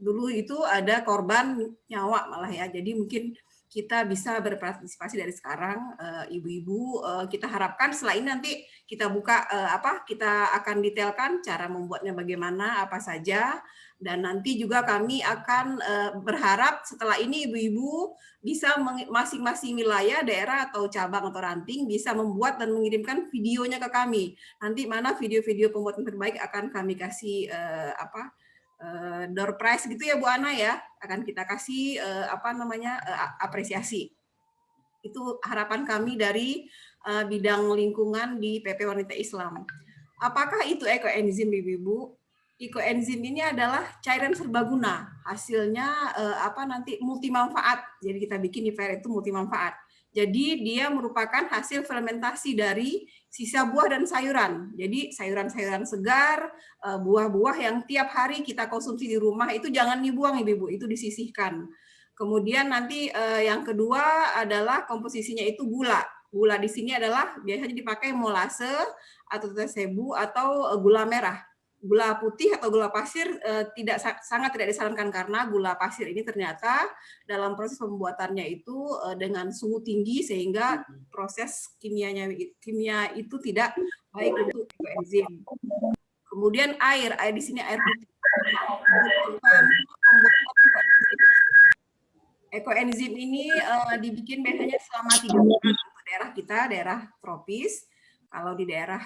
Speaker 7: dulu itu ada korban nyawa malah ya. Jadi mungkin kita bisa berpartisipasi dari sekarang, ibu-ibu. Kita harapkan setelah ini nanti kita buka kita akan detailkan cara membuatnya bagaimana, apa saja. Dan nanti juga kami akan berharap setelah ini ibu-ibu bisa masing-masing wilayah, daerah atau cabang atau ranting bisa membuat dan mengirimkan videonya ke kami. Nanti mana video-video pembuatan terbaik akan kami kasih door prize gitu ya Bu Ana ya, akan kita kasih apresiasi. Itu harapan kami dari bidang lingkungan di PP Wanita Islam. Apakah itu ekoenzim Ibu? Ekoenzim ini adalah cairan serbaguna, hasilnya nanti multi manfaat. Jadi kita bikin di fair itu multi manfaat. Jadi dia merupakan hasil fermentasi dari sisa buah dan sayuran. Jadi sayuran-sayuran segar, buah-buah yang tiap hari kita konsumsi di rumah itu jangan dibuang Ibu-ibu, itu disisihkan. Kemudian nanti yang kedua adalah komposisinya itu gula. Gula di sini adalah biasanya dipakai molase atau tebu atau gula merah. Gula putih atau gula pasir sangat tidak disarankan karena gula pasir ini ternyata dalam proses pembuatannya itu dengan suhu tinggi sehingga proses kimia itu tidak baik untuk ekoenzim. Kemudian air di sini air putih. Ekoenzim ini dibikin biasanya selama 3 bulan untuk daerah kita, daerah tropis. Kalau di daerah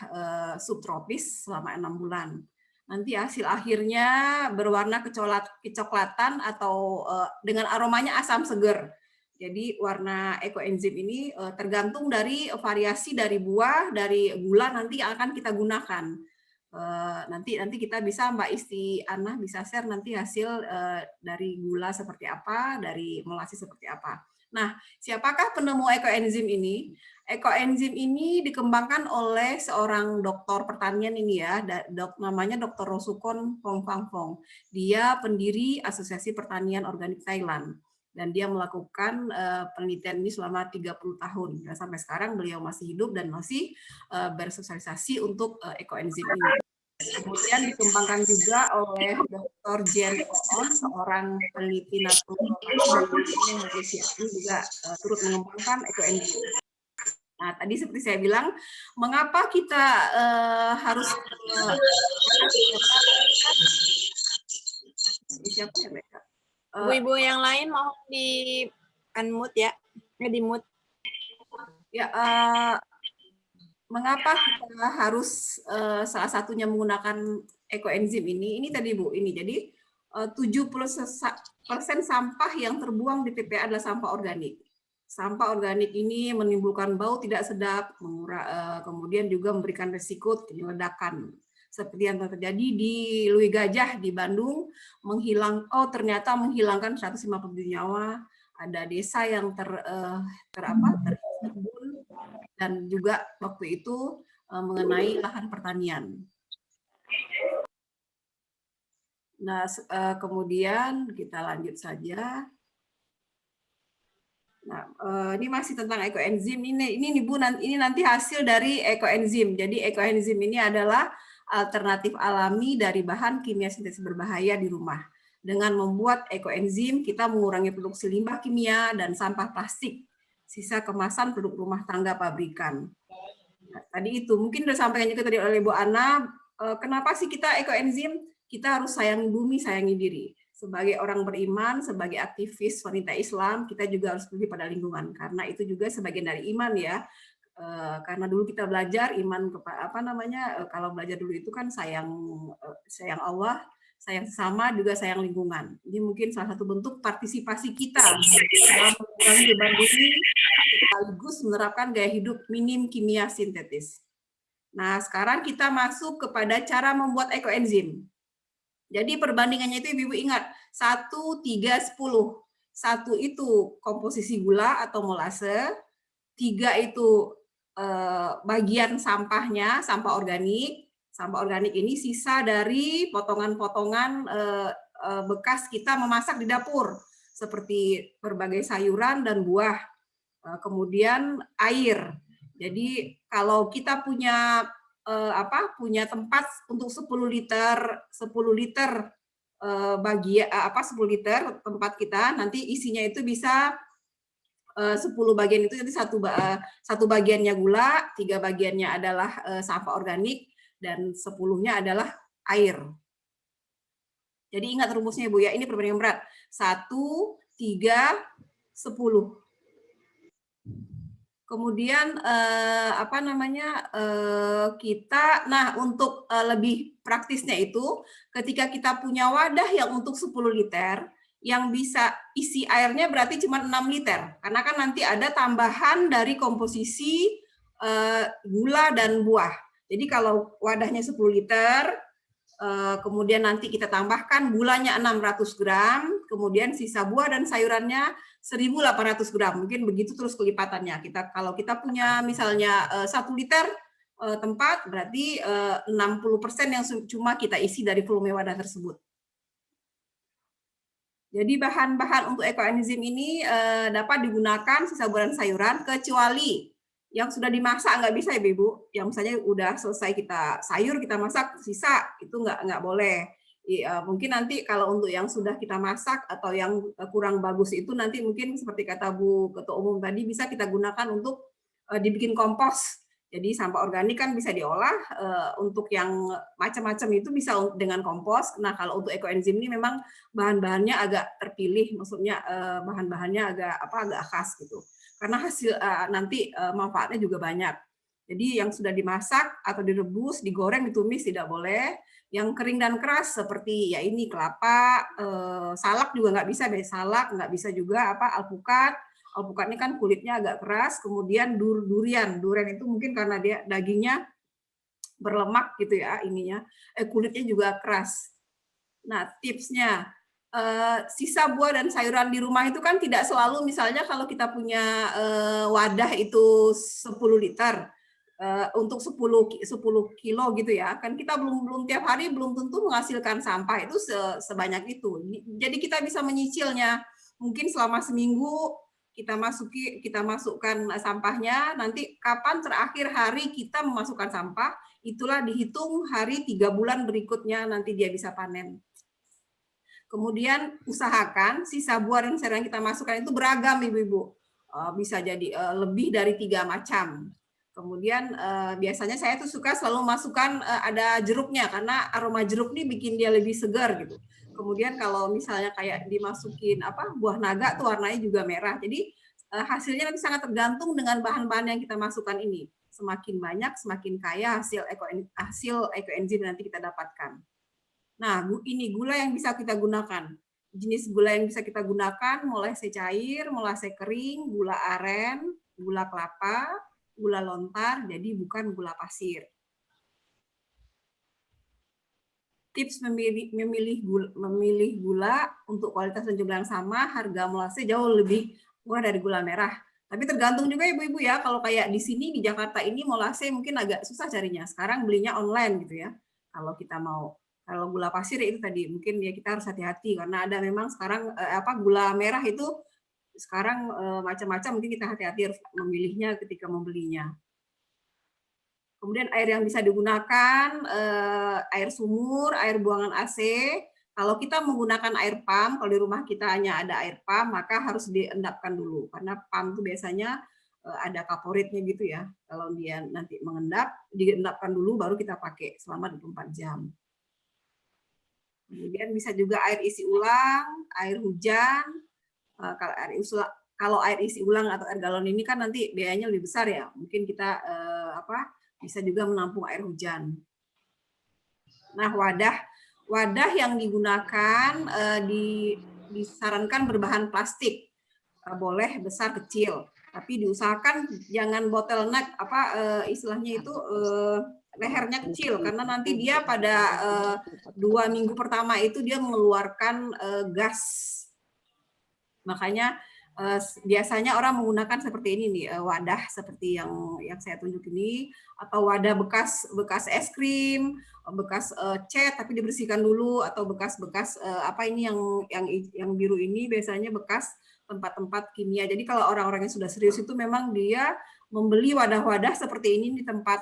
Speaker 7: subtropis selama 6 bulan. Nanti hasil akhirnya berwarna kecoklatan atau dengan aromanya asam seger. Jadi warna ekoenzim ini tergantung dari variasi dari buah, dari gula nanti yang akan kita gunakan. Nanti kita bisa Mbak Isti Ana bisa share nanti hasil dari gula seperti apa, dari molasi seperti apa. Nah, siapakah penemu ekoenzim ini? Ekoenzim ini dikembangkan oleh seorang doktor pertanian ini ya, namanya Dr. Rosukon Phongphanphong. Dia pendiri Asosiasi Pertanian Organik Thailand dan dia melakukan penelitian ini selama 30 tahun. Dan sampai sekarang beliau masih hidup dan masih bersosialisasi untuk ekoenzim ini. Kemudian dikembangkan juga oleh Dr. Jen Oon, seorang peneliti naturalisasi dari Malaysia. Ini juga turut mengembangkan ekoenzim. Nah, tadi seperti saya bilang, mengapa kita harus siapa ya mereka?
Speaker 1: Ibu-ibu yang lain mohon di unmute ya, di mute.
Speaker 7: Ya, mengapa kita harus salah satunya menggunakan ekoenzim ini? Ini tadi Bu, ini jadi 70% sampah yang terbuang di TPA adalah sampah organik. Sampah organik ini menimbulkan bau tidak sedap, kemudian juga memberikan risiko ledakan. Seperti yang terjadi di Lui Gajah di Bandung, ternyata menghilangkan 150 nyawa. Ada desa yang tertimbun dan juga waktu itu mengenai lahan pertanian. Nah, kemudian kita lanjut saja. Nah, ini masih tentang ekoenzim. Ini Bu, ini nanti hasil dari ekoenzim. Jadi ekoenzim ini adalah alternatif alami dari bahan kimia sintetis berbahaya di rumah. Dengan membuat ekoenzim, kita mengurangi produksi limbah kimia dan sampah plastik, sisa kemasan produk rumah tangga pabrikan. Nah, tadi itu mungkin sudah sampaikan juga tadi oleh Bu Ana, kenapa sih kita ekoenzim? Kita harus sayangi bumi, sayangi diri. Sebagai orang beriman, sebagai aktivis wanita Islam, kita juga harus peduli pada lingkungan karena itu juga sebagian dari iman ya. Karena dulu kita belajar iman kalau belajar dulu itu kan sayang Allah, sayang sesama, juga sayang lingkungan. Ini mungkin salah satu bentuk partisipasi kita dalam mengurangi beban bumi sekaligus menerapkan gaya hidup minim kimia sintetis. Nah, sekarang kita masuk kepada cara membuat ekoenzim. Jadi perbandingannya itu Ibu ingat 1, 3, 10. 1 itu komposisi gula atau molase, 3 itu bagian sampahnya, sampah organik. Sampah organik ini sisa dari potongan-potongan bekas kita memasak di dapur, seperti berbagai sayuran dan buah. Kemudian air. Jadi kalau kita punya punya tempat untuk 10 liter 10 liter tempat kita, nanti isinya itu bisa 10 bagian itu, nanti satu bagiannya gula, 3 bagiannya adalah sampah organik, dan 10-nya adalah air. Jadi ingat rumusnya Bu ya, ini perbandingan berat 1, 3, 10. Kemudian untuk lebih praktisnya itu ketika kita punya wadah yang untuk 10 liter yang bisa isi airnya berarti cuma 6 liter karena kan nanti ada tambahan dari komposisi gula dan buah. Jadi kalau wadahnya 10 liter Kemudian nanti kita tambahkan gulanya 600 gram, kemudian sisa buah dan sayurannya 1.800 gram. Mungkin begitu terus kelipatannya. Kalau kita punya misalnya 1 liter tempat, berarti 60% yang cuma kita isi dari volume wadah tersebut. Jadi bahan-bahan untuk ekoenzim ini dapat digunakan sisa buah dan sayuran, kecuali yang sudah dimasak nggak bisa ya Ibu. Yang misalnya udah selesai kita sayur, kita masak, sisa, itu nggak boleh. Mungkin nanti kalau untuk yang sudah kita masak atau yang kurang bagus itu nanti mungkin seperti kata Bu Ketua Umum tadi, bisa kita gunakan untuk dibikin kompos. Jadi sampah organik kan bisa diolah, untuk yang macam-macam itu bisa dengan kompos. Nah kalau untuk ekoenzim ini memang bahan-bahannya agak terpilih, maksudnya bahan-bahannya agak khas gitu. Karena hasil nanti manfaatnya juga banyak. Jadi yang sudah dimasak atau direbus, digoreng, ditumis tidak boleh. Yang kering dan keras seperti ya ini kelapa, salak juga nggak bisa, salak nggak bisa juga, alpukat. Alpukat ini kan kulitnya agak keras. Kemudian durian itu mungkin karena dia dagingnya berlemak gitu ya ininya, kulitnya juga keras. Nah tipsnya, sisa buah dan sayuran di rumah itu kan tidak selalu, misalnya kalau kita punya wadah itu 10 liter untuk 10 kilo gitu ya, kan kita belum tiap hari belum tentu menghasilkan sampah itu sebanyak itu. Jadi kita bisa menyicilnya, mungkin selama seminggu kita masukkan sampahnya, nanti kapan terakhir hari kita memasukkan sampah, itulah dihitung hari 3 bulan berikutnya nanti dia bisa panen. Kemudian usahakan sisa buah dan sayuran yang kita masukkan itu beragam Ibu-ibu. Bisa jadi lebih dari 3 macam. Kemudian biasanya saya tuh suka selalu masukkan ada jeruknya, karena aroma jeruk nih bikin dia lebih segar gitu. Kemudian kalau misalnya kayak dimasukin buah naga tuh warnanya juga merah. Jadi hasilnya nanti sangat tergantung dengan bahan-bahan yang kita masukkan ini. Semakin banyak, semakin kaya hasil ekoenzim nanti kita dapatkan. Nah, ini gula yang bisa kita gunakan. Jenis gula yang bisa kita gunakan, molase cair, molase kering, gula aren, gula kelapa, gula lontar, jadi bukan gula pasir. Tips memilih gula untuk kualitas dan jumlah yang sama, harga molase jauh lebih murah dari gula merah. Tapi tergantung juga Ibu-ibu ya, kalau kayak di sini di Jakarta ini molase mungkin agak susah carinya. Sekarang belinya online gitu ya. Kalau kita mau. Kalau gula pasir itu tadi mungkin ya kita harus hati-hati, karena ada memang sekarang gula merah itu sekarang macam-macam, mungkin kita hati-hati harus memilihnya ketika membelinya. Kemudian air yang bisa digunakan, air sumur, air buangan AC. Kalau kita menggunakan air pump, kalau di rumah kita hanya ada air pump, maka harus diendapkan dulu, karena pump itu biasanya ada kaporitnya gitu ya. Kalau dia nanti mengendap, diendapkan dulu baru kita pakai selama 24 jam. Kemudian bisa juga air isi ulang, air hujan. Kalau air isi ulang atau air galon ini kan nanti biayanya lebih besar ya. Mungkin kita bisa juga menampung air hujan. Nah, wadah yang digunakan disarankan berbahan plastik. Boleh besar kecil, tapi diusahakan jangan bottleneck istilahnya itu lehernya kecil, karena nanti dia pada 2 minggu pertama itu dia mengeluarkan gas. Makanya biasanya orang menggunakan seperti ini nih, wadah seperti yang saya tunjuk ini, atau wadah bekas es krim, bekas cat tapi dibersihkan dulu, atau bekas ini yang biru ini biasanya bekas tempat-tempat kimia. Jadi kalau orang-orang yang sudah serius itu memang dia membeli wadah-wadah seperti ini di tempat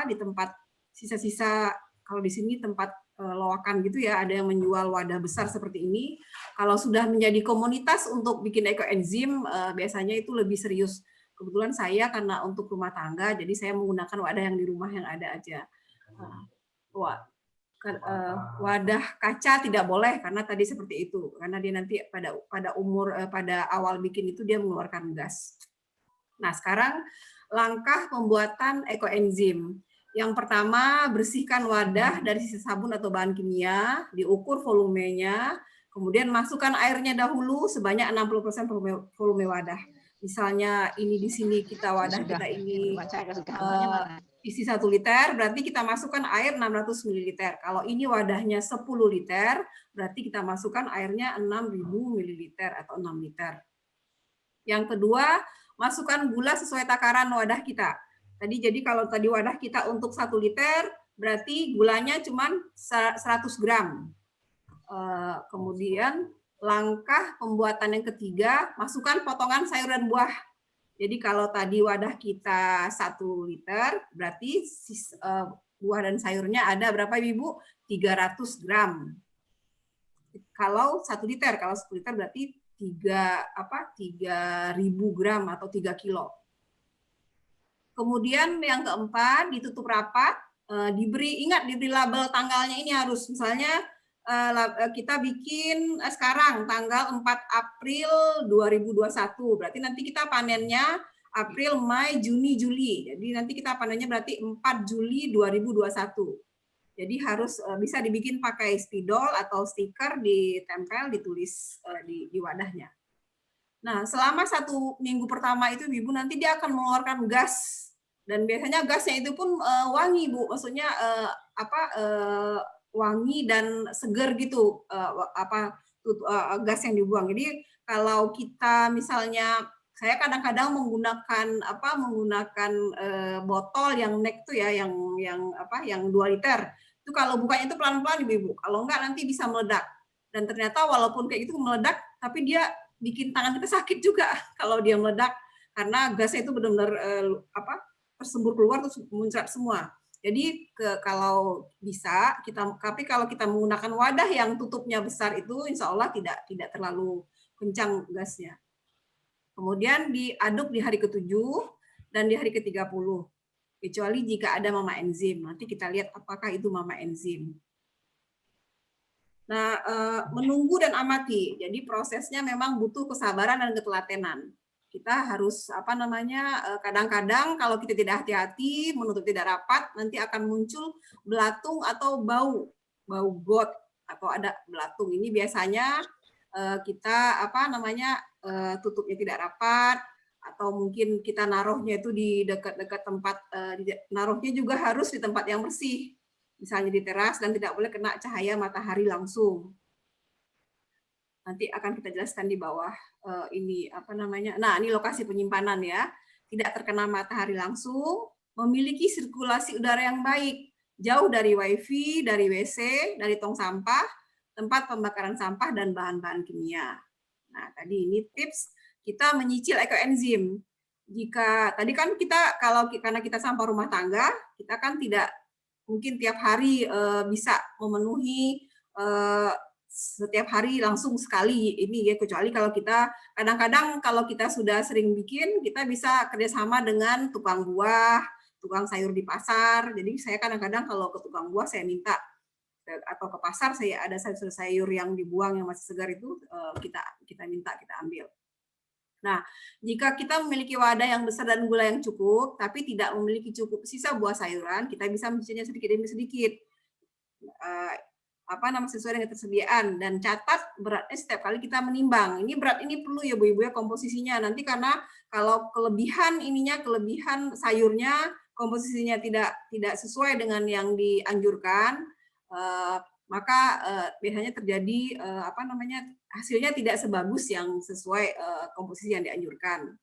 Speaker 7: di tempat sisa-sisa, kalau di sini tempat loakan gitu ya, ada yang menjual wadah besar seperti ini. Kalau sudah menjadi komunitas untuk bikin ekoenzim, biasanya itu lebih serius. Kebetulan saya karena untuk rumah tangga, jadi saya menggunakan wadah yang di rumah yang ada aja. Wadah kaca tidak boleh, karena tadi seperti itu, karena dia nanti pada awal bikin itu dia mengeluarkan gas. Nah, sekarang langkah pembuatan ekoenzim. Yang pertama, bersihkan wadah dari sisa sabun atau bahan kimia, diukur volumenya, kemudian masukkan airnya dahulu sebanyak 60% volume wadah. Misalnya ini di sini wadah kita ini isi 1 liter, berarti kita masukkan air 600 ml. Kalau ini wadahnya 10 liter, berarti kita masukkan airnya 6.000 ml atau 6 liter. Yang kedua, masukkan gula sesuai takaran wadah kita. Jadi kalau tadi wadah kita untuk 1 liter, berarti gulanya cuma 100 gram. Kemudian langkah pembuatan yang ketiga, masukkan potongan sayur dan buah. Jadi kalau tadi wadah kita 1 liter, berarti buah dan sayurnya ada berapa Ibu? 300 gram. Kalau 1 liter, kalau 10 liter berarti 3.000 gram atau 3 kilo. Kemudian yang keempat, ditutup rapat, diberi label tanggalnya ini harus, misalnya kita bikin sekarang tanggal 4 April 2021, berarti nanti kita panennya April, Mei, Juni, Juli. Jadi nanti kita panennya berarti 4 Juli 2021. Jadi harus bisa dibikin pakai spidol atau stiker, ditempel, ditulis di wadahnya. Nah, selama 1 minggu pertama itu Ibu nanti dia akan mengeluarkan gas, dan biasanya gasnya itu pun wangi Bu, maksudnya wangi dan seger gitu, gas yang dibuang. Jadi kalau kita misalnya, saya kadang-kadang menggunakan botol yang neck tuh ya, yang 2 liter. Itu kalau bukanya itu pelan-pelan Ibu. Kalau enggak nanti bisa meledak. Dan ternyata walaupun kayak gitu meledak, tapi dia bikin tangan kita sakit juga kalau dia meledak, karena gasnya itu benar-benar tersembur keluar terus muncrat semua. Jadi kalau bisa tapi kalau kita menggunakan wadah yang tutupnya besar itu, insya Allah tidak terlalu kencang gasnya. Kemudian diaduk di hari ke-7 dan di hari ke-30. Kecuali jika ada mama enzim. Nanti kita lihat apakah itu mama enzim. Nah, menunggu dan amati. Jadi prosesnya memang butuh kesabaran dan ketelatenan. Kita harus kadang-kadang kalau kita tidak hati-hati, menutup tidak rapat, nanti akan muncul belatung atau bau got atau ada belatung. Ini biasanya kita tutupnya tidak rapat, atau mungkin kita naruhnya itu di dekat-dekat tempat, naruhnya juga harus di tempat yang bersih, misalnya di teras, dan tidak boleh kena cahaya matahari langsung. Nanti akan kita jelaskan di bawah ini Nah, ini lokasi penyimpanan ya. Tidak terkena matahari langsung, memiliki sirkulasi udara yang baik, jauh dari WiFi, dari WC, dari tong sampah, tempat pembakaran sampah dan bahan-bahan kimia. Nah, tadi ini tips kita menyicil ekoenzim. Jika tadi kan kita karena kita sampah rumah tangga, kita kan tidak mungkin tiap hari bisa memenuhi setiap hari langsung sekali ini ya, kecuali kalau kita kadang-kadang kalau kita sudah sering bikin, kita bisa kerjasama dengan tukang buah, tukang sayur di pasar. Jadi saya kadang-kadang kalau ke tukang buah saya minta, atau ke pasar saya ada sayur-sayur yang dibuang yang masih segar itu kita minta, kita ambil. Nah, jika kita memiliki wadah yang besar dan gula yang cukup, tapi tidak memiliki cukup sisa buah sayuran, kita bisa mencicilnya sedikit demi sedikit. Sesuai dengan ketersediaan, dan catat beratnya setiap kali kita menimbang. Ini berat ini perlu ya Bu Ibu ya komposisinya. Nanti karena kalau kelebihan sayurnya komposisinya tidak sesuai dengan yang dianjurkan, maka biasanya terjadi hasilnya tidak sebagus yang sesuai komposisi yang dianjurkan.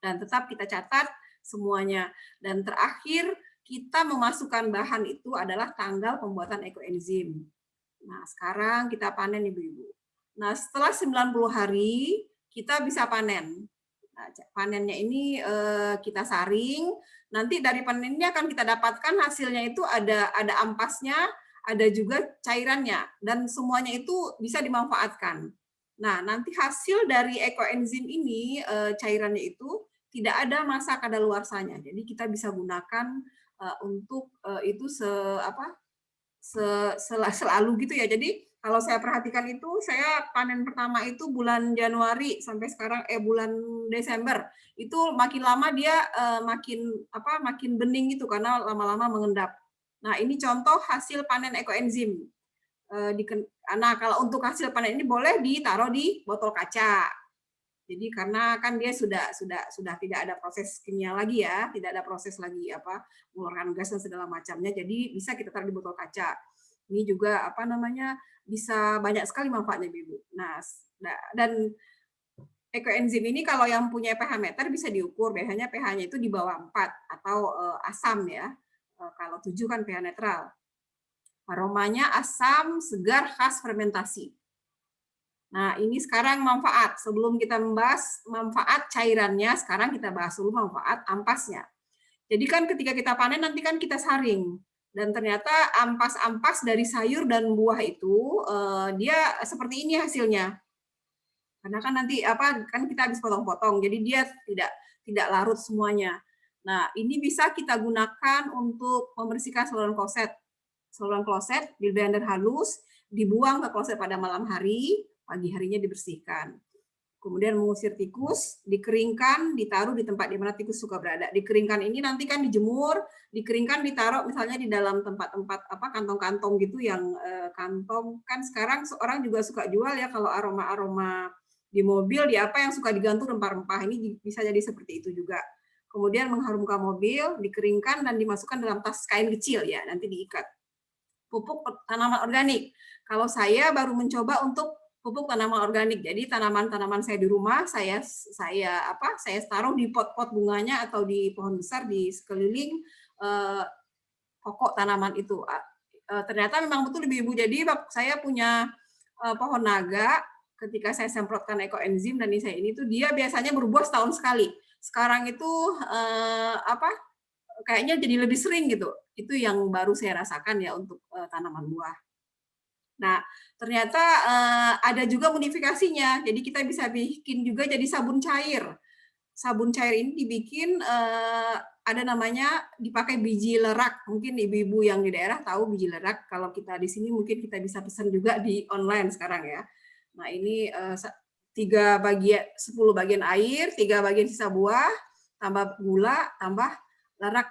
Speaker 7: Dan tetap kita catat semuanya. Dan terakhir kita memasukkan bahan itu adalah tanggal pembuatan ekoenzim. Nah, sekarang kita panen Ibu-ibu. Nah, setelah 90 hari kita bisa panen. Nah, panennya ini kita saring. Nanti dari panen ini akan kita dapatkan hasilnya itu ada ampasnya, ada juga cairannya, dan semuanya itu bisa dimanfaatkan. Nah, nanti hasil dari ekoenzim ini, cairannya itu tidak ada masa kadaluarsanya. Jadi kita bisa gunakan untuk itu selalu gitu ya. Jadi kalau saya perhatikan itu, saya panen pertama itu bulan Januari sampai sekarang bulan Desember. Itu makin lama dia makin bening gitu karena lama-lama mengendap. Nah, ini contoh hasil panen ekoenzim. Nah, kalau untuk hasil panen ini boleh ditaruh di botol kaca. Jadi karena kan dia sudah tidak ada proses kimia lagi ya, tidak ada proses lagi mengeluarkan gas dan segala macamnya. Jadi bisa kita taruh di botol kaca. Ini juga bisa banyak sekali manfaatnya, Ibu. Nah, dan ekoenzim ini kalau yang punya pH meter bisa diukur. Biasanya pH-nya itu di bawah 4 atau asam ya. Kalau 7 kan pH netral. Aromanya asam, segar, khas fermentasi. Nah, ini sekarang manfaat. Sebelum kita membahas manfaat cairannya, sekarang kita bahas dulu manfaat ampasnya. Jadi kan ketika kita panen nanti kan kita saring. Dan ternyata ampas-ampas dari sayur dan buah itu dia seperti ini hasilnya. Karena kan nanti kan kita habis potong-potong, jadi dia tidak larut semuanya. Nah, ini bisa kita gunakan untuk membersihkan saluran kloset. Saluran kloset di blender halus, dibuang ke kloset pada malam hari, pagi harinya dibersihkan. Kemudian mengusir tikus, dikeringkan, ditaruh di tempat di mana tikus suka berada. Dikeringkan ini nanti kan dijemur, dikeringkan ditaruh misalnya di dalam tempat-tempat kantong-kantong gitu yang kantong kan sekarang orang juga suka jual ya kalau aroma-aroma di mobil di yang suka digantung rempah-rempah ini bisa jadi seperti itu juga. Kemudian mengharumkan mobil, dikeringkan dan dimasukkan dalam tas kain kecil ya, nanti diikat. Pupuk tanaman organik. Kalau saya baru mencoba untuk pupuk tanaman organik. Jadi tanaman-tanaman saya di rumah saya taruh di pot-pot bunganya atau di pohon besar di sekeliling pokok tanaman itu. Ternyata memang betul Ibu. Jadi saya punya pohon naga. Ketika saya semprotkan ekoenzim dan ini tuh dia biasanya berbuah setahun sekali. Sekarang itu kayaknya jadi lebih sering gitu. Itu yang baru saya rasakan ya untuk tanaman buah. Nah, ternyata ada juga modifikasinya. Jadi kita bisa bikin juga jadi sabun cair. Sabun cair ini dibikin ada namanya dipakai biji lerak. Mungkin ibu-ibu yang di daerah tahu biji lerak. Kalau kita di sini mungkin kita bisa pesan juga di online sekarang ya. Nah, ini 10 bagian air, 3 bagian sisa buah, tambah gula, tambah lerak,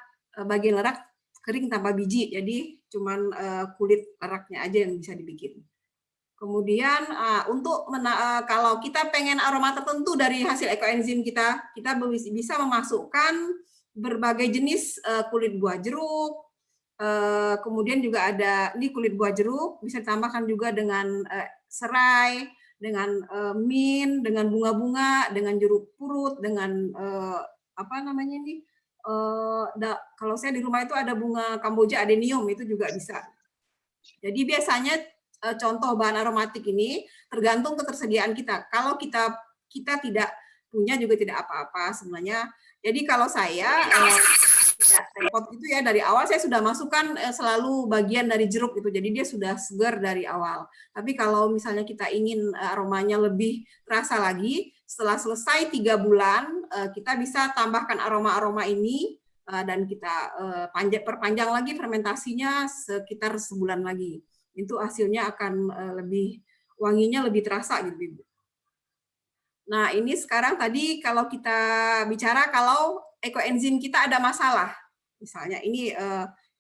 Speaker 7: bagian lerak kering tanpa biji. Jadi cuman kulit leraknya aja yang bisa dibikin. Kemudian untuk kalau kita pengen aroma tertentu dari hasil ekoenzim kita bisa memasukkan berbagai jenis kulit buah jeruk. Kemudian juga ada ini kulit buah jeruk bisa ditambahkan juga dengan serai, dengan mint, dengan bunga-bunga, dengan jeruk purut, dengan kalau saya di rumah itu ada bunga Kamboja adenium itu juga bisa. Jadi biasanya contoh bahan aromatik ini tergantung ketersediaan kita. Kalau kita tidak punya juga tidak apa-apa sebenarnya. Jadi kalau saya tidak repot itu ya dari awal saya sudah masukkan selalu bagian dari jeruk itu. Jadi dia sudah segar dari awal. Tapi kalau misalnya kita ingin aromanya lebih terasa lagi, setelah selesai 3 bulan kita bisa tambahkan aroma-aroma ini dan kita perpanjang lagi fermentasinya sekitar sebulan lagi. Itu hasilnya akan wanginya lebih terasa gitu Ibu. Nah, ini sekarang tadi kalau kita bicara kalau ekoenzim kita ada masalah. Misalnya ini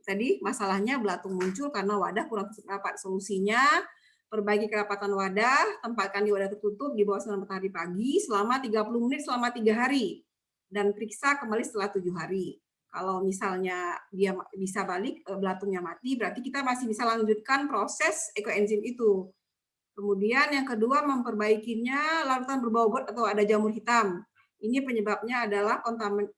Speaker 7: tadi masalahnya belatung muncul karena wadah kurang rapat. Solusinya perbaiki kerapatan wadah, tempatkan di wadah tertutup di bawah sinar matahari pagi selama 30 menit selama 3 hari dan periksa kembali setelah 7 hari. Kalau misalnya dia bisa balik belatungnya mati, berarti kita masih bisa lanjutkan proses ekoenzim itu. Kemudian yang kedua memperbaikinya larutan berbau got atau ada jamur hitam. Ini penyebabnya adalah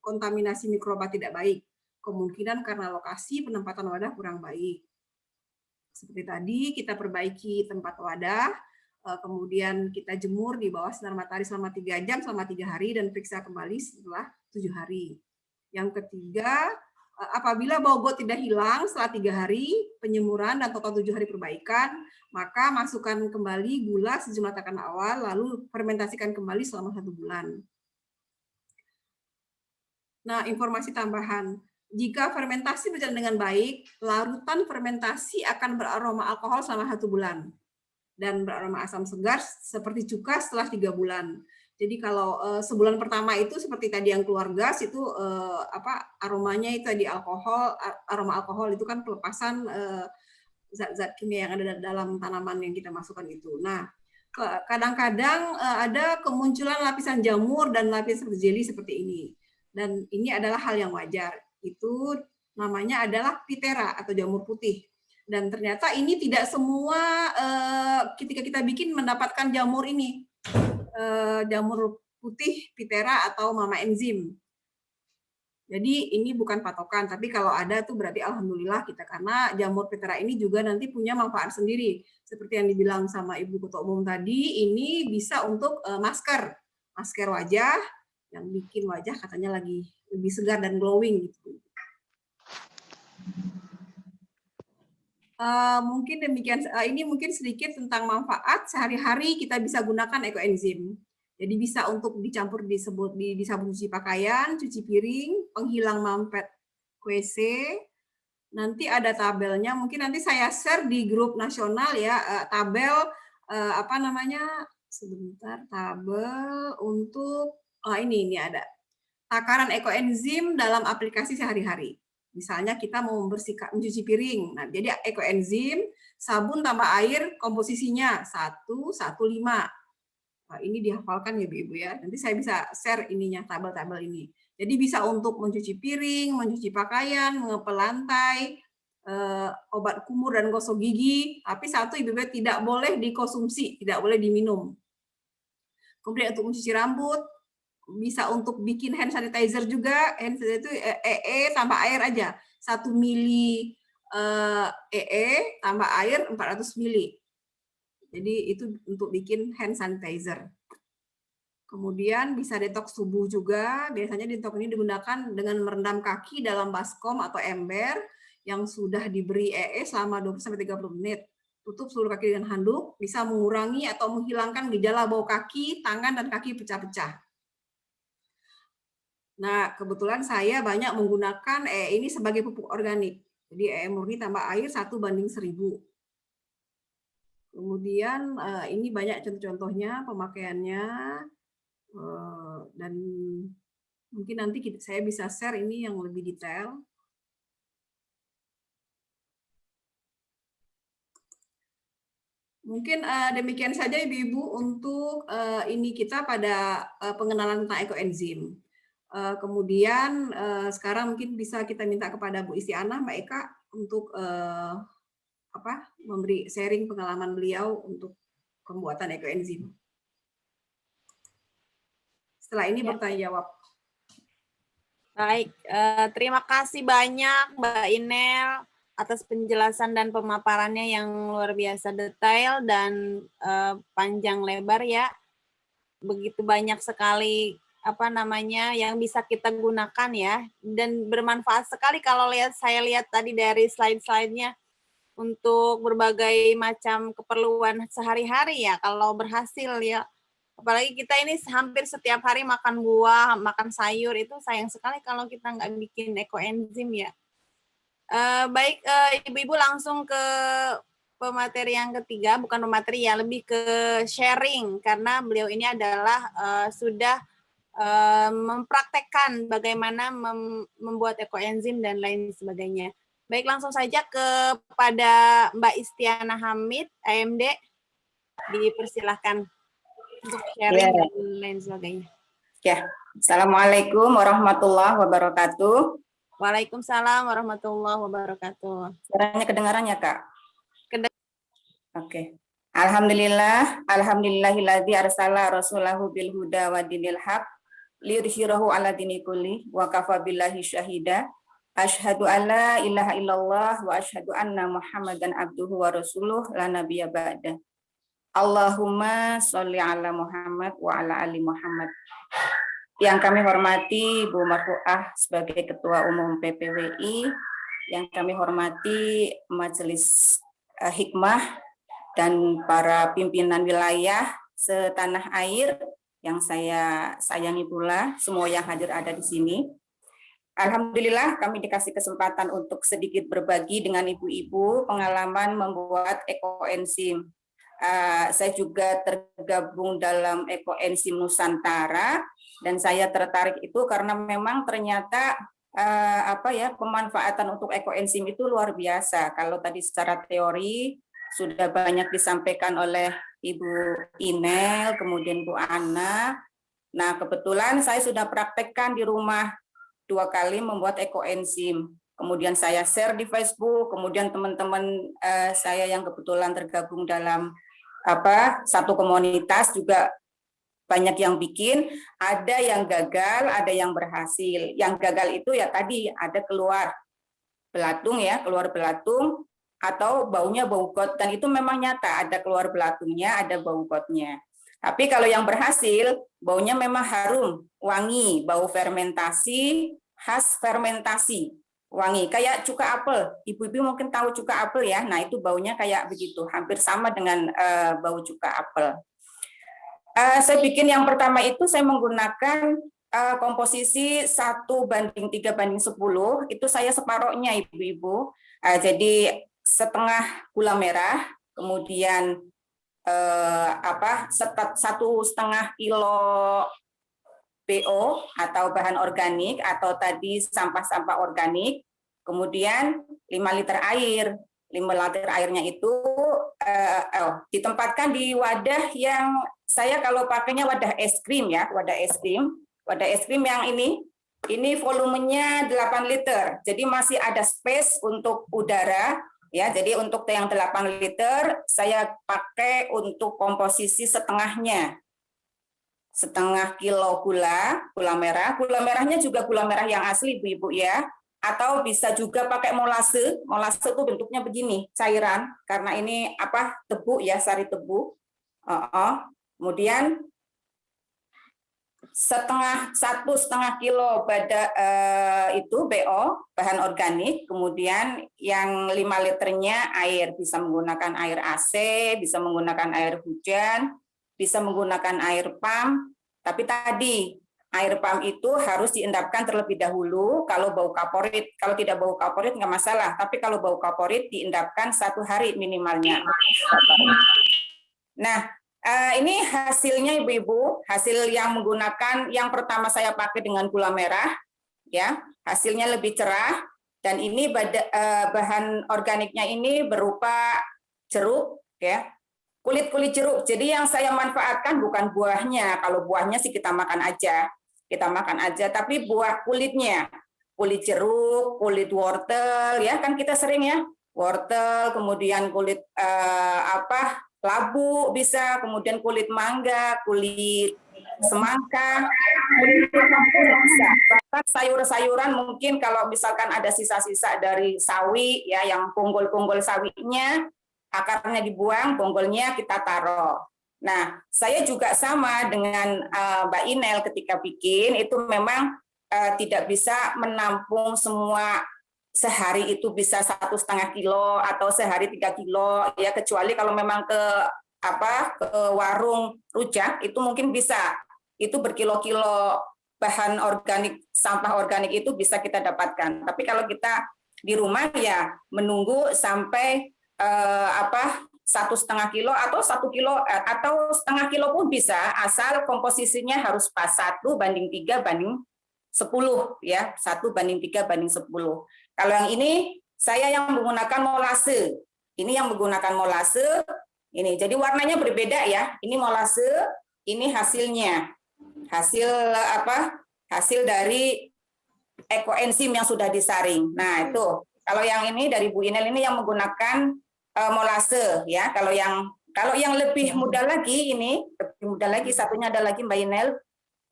Speaker 7: kontaminasi mikroba tidak baik. Kemungkinan karena lokasi penempatan wadah kurang baik. Seperti tadi kita perbaiki tempat wadah, kemudian kita jemur di bawah sinar matahari selama 3 jam selama 3 hari dan periksa kembali setelah 7 hari. Yang ketiga, apabila bau got tidak hilang setelah 3 hari penyemuran dan total 7 hari perbaikan, maka masukkan kembali gula sejumlah takaran awal, lalu fermentasikan kembali selama 1 bulan. Nah, informasi tambahan. Jika fermentasi berjalan dengan baik, larutan fermentasi akan beraroma alkohol selama 1 bulan dan beraroma asam segar seperti cuka setelah 3 bulan. Jadi kalau sebulan pertama itu seperti tadi yang keluar gas itu aromanya itu tadi alkohol, aroma alkohol itu kan pelepasan zat-zat kimia yang ada dalam tanaman yang kita masukkan itu. Nah, kadang-kadang ada kemunculan lapisan jamur dan lapisan jeli seperti ini. Dan ini adalah hal yang wajar. Itu namanya adalah Pithera atau jamur putih. Dan ternyata ini tidak semua ketika kita bikin mendapatkan jamur ini. Jamur putih Pithera atau mama enzim. Jadi ini bukan patokan, tapi kalau ada tuh berarti alhamdulillah kita, karena jamur Pithera ini juga nanti punya manfaat sendiri. Seperti yang dibilang sama Ibu Ketua Umum tadi, ini bisa untuk masker wajah yang bikin wajah katanya lebih segar dan glowing gitu. Mungkin demikian, ini mungkin sedikit tentang manfaat sehari-hari kita bisa gunakan ekoenzim. Jadi bisa untuk dicampur di sabun cuci pakaian, cuci piring, penghilang mampet WC. Nanti ada tabelnya, mungkin nanti saya share di grup nasional ya, tabel tabel untuk ini ada takaran ekoenzim dalam aplikasi sehari-hari. Misalnya kita mau mencuci piring. Nah, jadi ekoenzim, sabun tambah air, komposisinya 1:1:5. Nah, ini dihafalkan ya Ibu ya. Nanti saya bisa share ininya, tabel-tabel ini. Jadi bisa untuk mencuci piring, mencuci pakaian, mengepel lantai, obat kumur dan gosok gigi. Tapi satu Ibu tidak boleh dikonsumsi, tidak boleh diminum. Kemudian untuk mencuci rambut, bisa untuk bikin hand sanitizer juga. Hand sanitizer itu EE tambah air aja. 1 mili EE tambah air 400 mili. Jadi itu untuk bikin hand sanitizer. Kemudian bisa detox tubuh juga. Biasanya detox ini digunakan dengan merendam kaki dalam baskom atau ember yang sudah diberi EE selama 20-30 menit. Tutup seluruh kaki dengan handuk, bisa mengurangi atau menghilangkan gejala bau kaki, tangan, dan kaki pecah-pecah. Nah, kebetulan saya banyak menggunakan EE ini sebagai pupuk organik. Jadi EE murni tambah air 1:1000. Kemudian ini banyak contoh-contohnya pemakaiannya, dan mungkin nanti saya bisa share ini yang lebih detail. Mungkin demikian saja Ibu-Ibu untuk ini kita pada pengenalan tentang ekoenzim. Kemudian sekarang mungkin bisa kita minta kepada Bu Istianah, Mbak Eka untuk memberi sharing pengalaman beliau untuk pembuatan ekoenzim. Setelah ini bertanya jawab.
Speaker 1: Baik, terima kasih banyak Mbak Inel atas penjelasan dan pemaparannya yang luar biasa detail dan panjang lebar ya. Begitu banyak sekali yang bisa kita gunakan ya, dan bermanfaat sekali kalau saya lihat tadi dari slide-slide-nya untuk berbagai macam keperluan sehari-hari ya, kalau berhasil ya. Apalagi kita ini hampir setiap hari makan buah, makan sayur, itu sayang sekali kalau kita nggak bikin ekoenzim ya. Baik, Ibu-Ibu langsung ke pemateri yang ketiga, bukan pemateri ya, lebih ke sharing, karena beliau ini adalah sudah mempraktekkan bagaimana membuat ekoenzim dan lain sebagainya. Baik, langsung saja kepada Mbak Istianah Hamid, AMD, dipersilahkan untuk sharing dan lain sebagainya.
Speaker 11: Ya, Assalamualaikum warahmatullahi wabarakatuh.
Speaker 1: Waalaikumsalam warahmatullahi wabarakatuh.
Speaker 11: Suaranya kedengaran ya, Kak? Oke. Alhamdulillahilladzi arsala rasulahu bil huda wa dinil haq liyudhhirahu ala dini kulli wa kafa billahi syahida. Asyhadu an la ilaha illallah wa asyhadu anna Muhammadan abduhu wa rasuluh la nabiyya ba'da. Allahumma sholli ala Muhammad wa ala ali Muhammad. Yang kami hormati Bu Marfuah sebagai Ketua Umum PPWI, yang kami hormati Majelis Hikmah dan para pimpinan wilayah setanah air yang saya sayangi pula, semua yang hadir ada di sini. Alhamdulillah kami dikasih kesempatan untuk sedikit berbagi dengan ibu-ibu pengalaman membuat ekoenzim. Saya juga tergabung dalam ekoenzim Nusantara dan saya tertarik itu karena memang ternyata pemanfaatan untuk ekoenzim itu luar biasa. Kalau tadi secara teori sudah banyak disampaikan oleh Ibu Inel, kemudian Bu Ana. Nah, kebetulan saya sudah praktekkan di rumah 2 kali membuat ekoenzim. Kemudian saya share di Facebook, kemudian teman-teman saya yang kebetulan tergabung dalam satu komunitas juga banyak yang bikin, ada yang gagal, ada yang berhasil. Yang gagal itu ya tadi ada keluar belatung ya, keluar belatung atau baunya bau got, dan itu memang nyata ada keluar belatungnya, ada bau gotnya. Tapi kalau yang berhasil, baunya memang harum, wangi, bau fermentasi, khas fermentasi, wangi, kayak cuka apel. Ibu-ibu mungkin tahu cuka apel ya, nah itu baunya kayak begitu, hampir sama dengan bau cuka apel. Saya bikin yang pertama itu saya menggunakan komposisi 1:3:10, itu saya separohnya ibu-ibu. Jadi setengah gula merah, kemudian 1,5 kilo BO atau bahan organik atau tadi sampah-sampah organik, kemudian 5 liter air. 5 liter airnya itu ditempatkan di wadah yang saya kalau pakainya wadah es krim ya, wadah es krim yang ini volumenya 8 liter. Jadi masih ada space untuk udara ya. Jadi untuk yang 8 liter saya pakai untuk komposisi setengahnya. 0,5 kilo gula merah. Gula merahnya juga gula merah yang asli Ibu-ibu ya. Atau bisa juga pakai molase. Molase itu bentuknya begini, cairan, karena ini tebu ya, sari tebu. Kemudian 1,5 kilo itu BO, bahan organik, kemudian yang 5 liternya air, bisa menggunakan air AC, bisa menggunakan air hujan, bisa menggunakan air pam, tapi tadi air pam itu harus diendapkan terlebih dahulu. Kalau bau kaporit, kalau tidak bau kaporit nggak masalah, tapi kalau bau kaporit diendapkan 1 hari minimalnya. Nah, ini hasilnya ibu-ibu, hasil yang menggunakan yang pertama saya pakai dengan gula merah, ya, hasilnya lebih cerah, dan ini bahan organiknya ini berupa jeruk, ya, kulit jeruk. Jadi yang saya manfaatkan bukan buahnya, kalau buahnya sih kita makan aja, tapi buah kulitnya, kulit jeruk, kulit wortel, ya kan kita sering ya, wortel, kemudian kulit labu bisa, kemudian kulit mangga, kulit semangka, kulit bisa. Bahkan sayur-sayuran mungkin kalau misalkan ada sisa-sisa dari sawi ya, yang ponggol-ponggol sawinya, akarnya dibuang, bonggolnya kita taruh. Nah, saya juga sama dengan Mbak Inel ketika bikin, itu memang tidak bisa menampung semua. Sehari itu bisa 1,5 kilo atau sehari 3 kilo ya, kecuali kalau memang ke warung rujak itu mungkin bisa, itu berkilo-kilo bahan organik, sampah organik itu bisa kita dapatkan. Tapi kalau kita di rumah ya menunggu sampai 1,5 kilo atau 1 kilo atau setengah kilo pun bisa, asal komposisinya harus pas 1:3:10 ya, 1:3:10. Kalau yang ini saya yang menggunakan molase. Ini yang menggunakan molase. Ini jadi warnanya berbeda ya. Ini molase, ini hasilnya. Hasil dari ekoenzim yang sudah disaring. Nah, itu. Kalau yang ini dari Bu Inel ini yang menggunakan molase ya. Kalau yang lebih mudah lagi ini, satunya ada lagi Mbak Inel,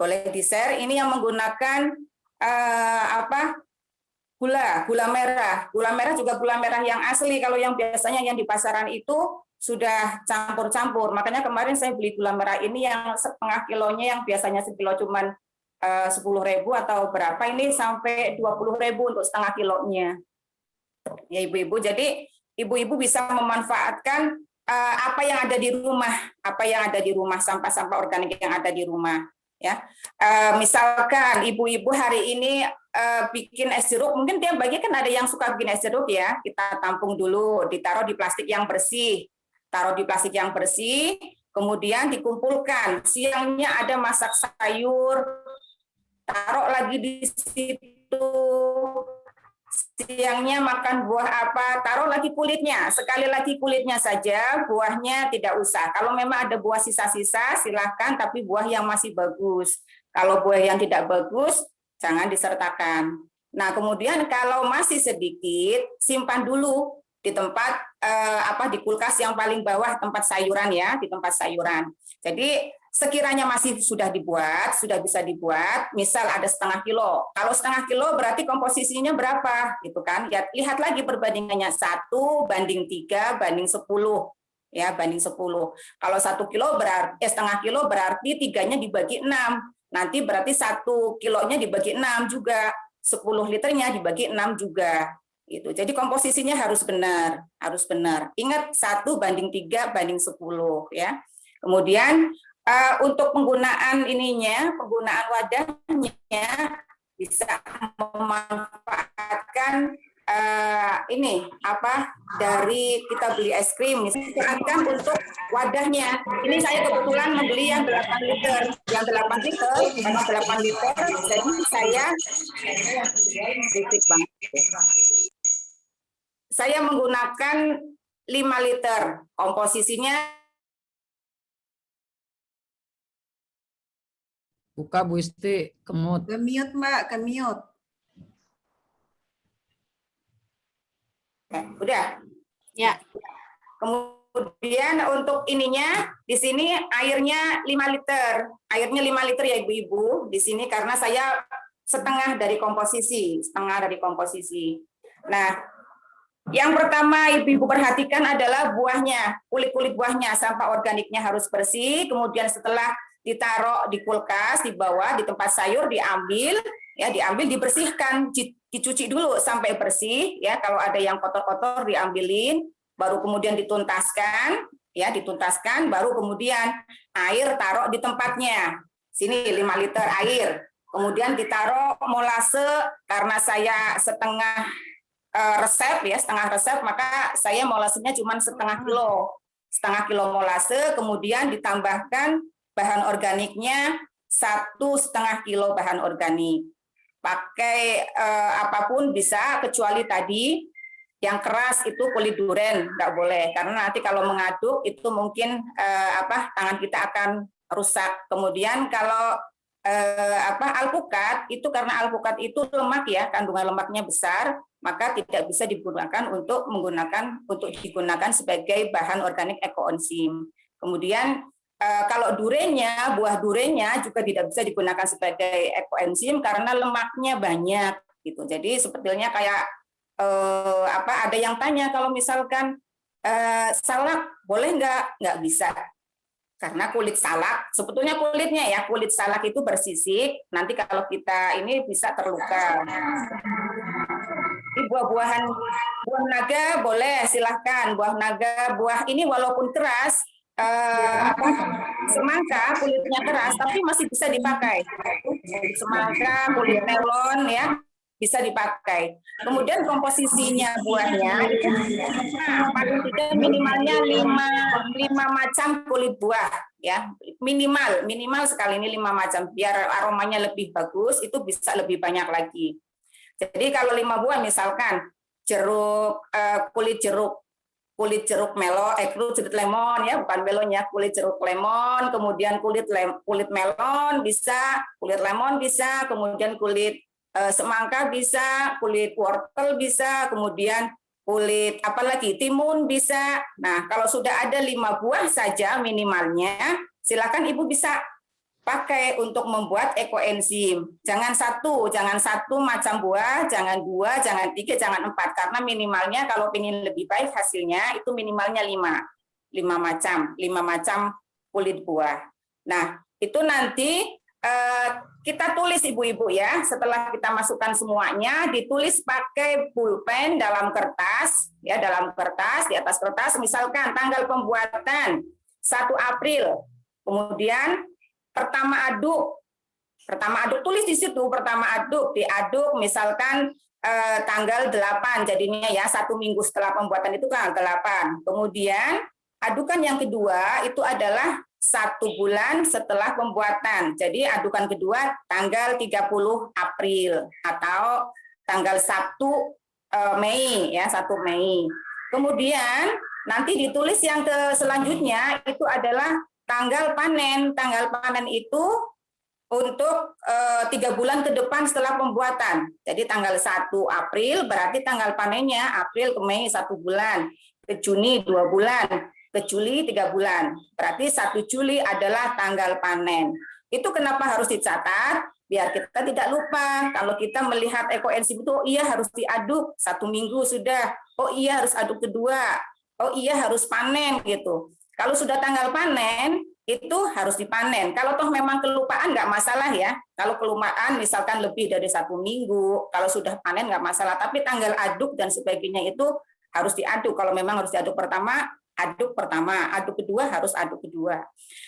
Speaker 11: boleh di-share. Ini yang menggunakan gula merah. Gula merah juga gula merah yang asli. Kalau yang biasanya yang di pasaran itu sudah campur-campur. Makanya kemarin saya beli gula merah ini yang 0,5 kilonya, yang biasanya sekilo cuman 10.000 atau berapa, ini sampai 20.000 untuk 0,5 kilonya. Ya ibu-ibu, jadi ibu-ibu bisa memanfaatkan apa yang ada di rumah, sampah-sampah organik yang ada di rumah. Ya, misalkan ibu-ibu hari ini bikin es jeruk, mungkin tiap pagi kan ada yang suka bikin es jeruk ya, kita tampung dulu, ditaruh di plastik yang bersih, kemudian dikumpulkan. Siangnya ada masak sayur, taruh lagi di situ. siangnya makan buah apa, taruh lagi kulitnya, sekali lagi kulitnya saja, buahnya tidak usah. Kalau memang ada buah sisa-sisa, silahkan, tapi buah yang masih bagus. Kalau buah yang tidak bagus, jangan disertakan. Nah, kemudian kalau masih sedikit, simpan dulu di tempat di kulkas yang paling bawah, tempat sayuran ya, di tempat sayuran. Jadi sekiranya masih sudah bisa dibuat, misal ada setengah kilo. Kalau setengah kilo berarti komposisinya berapa, gitu kan? Ya, lihat lagi perbandingannya 1:3:10, ya, banding 10. Kalau 1 kilo berarti setengah kilo berarti 3-nya dibagi 6. Nanti berarti 1 kilonya dibagi 6 juga, 10 liternya dibagi 6 juga. Gitu. Jadi komposisinya harus benar. Ingat 1:3:10 ya. Kemudian untuk penggunaan penggunaan wadahnya bisa memanfaatkan dari kita beli es krim, misalkan untuk wadahnya. Ini saya kebetulan membeli yang 8 liter. Yang 8 liter, karena 8 liter, jadi saya menggunakan 5 liter. Komposisinya
Speaker 5: Buka Bu Isti, kemut.
Speaker 7: Ke-mute, Mbak, ke-mute.
Speaker 11: Udah?
Speaker 7: Ya.
Speaker 11: Kemudian untuk ininya, di sini airnya 5 liter. Airnya 5 liter ya Ibu-ibu, di sini karena saya setengah dari komposisi. Nah, yang pertama Ibu-ibu perhatikan adalah buahnya, kulit-kulit buahnya, sampah organiknya harus bersih, kemudian setelah ditaruh di kulkas di bawah di tempat sayur diambil dibersihkan, dicuci dulu sampai bersih ya, kalau ada yang kotor-kotor diambilin, baru kemudian dituntaskan baru kemudian air taruh di tempatnya. Sini 5 liter air. Kemudian ditaruh molase, karena saya setengah resep, maka saya molasenya cuma setengah kilo molase, kemudian ditambahkan bahan organiknya 1,5 kilo bahan organik. Pakai apapun bisa, kecuali tadi yang keras itu kulit duren nggak boleh, karena nanti kalau mengaduk itu mungkin tangan kita akan rusak. Kemudian kalau alpukat itu, karena alpukat itu lemak ya, kandungan lemaknya besar, maka tidak bisa digunakan untuk digunakan sebagai bahan organik ekoenzim. Kemudian kalau buah durennya juga tidak bisa digunakan sebagai ekoenzim karena lemaknya banyak gitu. Jadi sebetulnya kayak ada yang tanya kalau misalkan salak boleh nggak bisa, karena kulit salak sebetulnya kulit salak itu bersisik, nanti kalau kita ini bisa terluka. Buah naga boleh, silahkan buah naga, buah ini walaupun keras. Semangka kulitnya keras tapi masih bisa dipakai. Semangka, kulit melon ya bisa dipakai. Kemudian komposisinya buahnya, paling tidak minimalnya 5 macam kulit buah ya, minimal sekali ini 5 macam, biar aromanya lebih bagus, itu bisa lebih banyak lagi. Jadi kalau 5 buah misalkan kulit jeruk melon, kulit lemon ya, bukan melonnya, kulit jeruk lemon, kemudian kulit melon bisa, kulit lemon bisa, kemudian kulit semangka bisa, kulit wortel bisa, kemudian kulit timun bisa. Nah, kalau sudah ada 5 buah saja minimalnya, silakan Ibu bisa pakai untuk membuat ekoenzim. Jangan satu macam buah, jangan 2, jangan 3, jangan 4, karena minimalnya kalau ingin lebih baik hasilnya itu minimalnya 5 macam kulit buah. Nah, itu nanti kita tulis Ibu-ibu ya, setelah kita masukkan semuanya, ditulis pakai pulpen dalam kertas, di atas kertas, misalkan tanggal pembuatan 1 April, kemudian pertama aduk tulis di situ, diaduk misalkan tanggal 8 jadinya ya, 1 minggu setelah pembuatan itu kan 8. Kemudian adukan yang kedua itu adalah 1 bulan setelah pembuatan. Jadi adukan kedua tanggal 30 April atau tanggal Sabtu Mei ya, 1 Mei. Kemudian nanti ditulis yang selanjutnya itu adalah tanggal panen. Tanggal panen itu untuk 3 bulan ke depan setelah pembuatan. Jadi tanggal 1 April berarti tanggal panennya April ke Mei 1 bulan, ke Juni 2 bulan, ke Juli 3 bulan. Berarti 1 Juli adalah tanggal panen. Itu kenapa harus dicatat? Biar kita tidak lupa. Kalau kita melihat ekoenzim itu, oh iya harus diaduk 1 minggu sudah. Oh iya harus aduk kedua. Oh iya harus panen gitu. Kalau sudah tanggal panen, itu harus dipanen. Kalau toh memang kelupaan nggak masalah ya. Kalau kelupaan misalkan lebih dari 1 minggu, kalau sudah panen nggak masalah. Tapi tanggal aduk dan sebagainya itu harus diaduk. Kalau memang harus diaduk pertama, aduk pertama. Aduk kedua harus aduk kedua.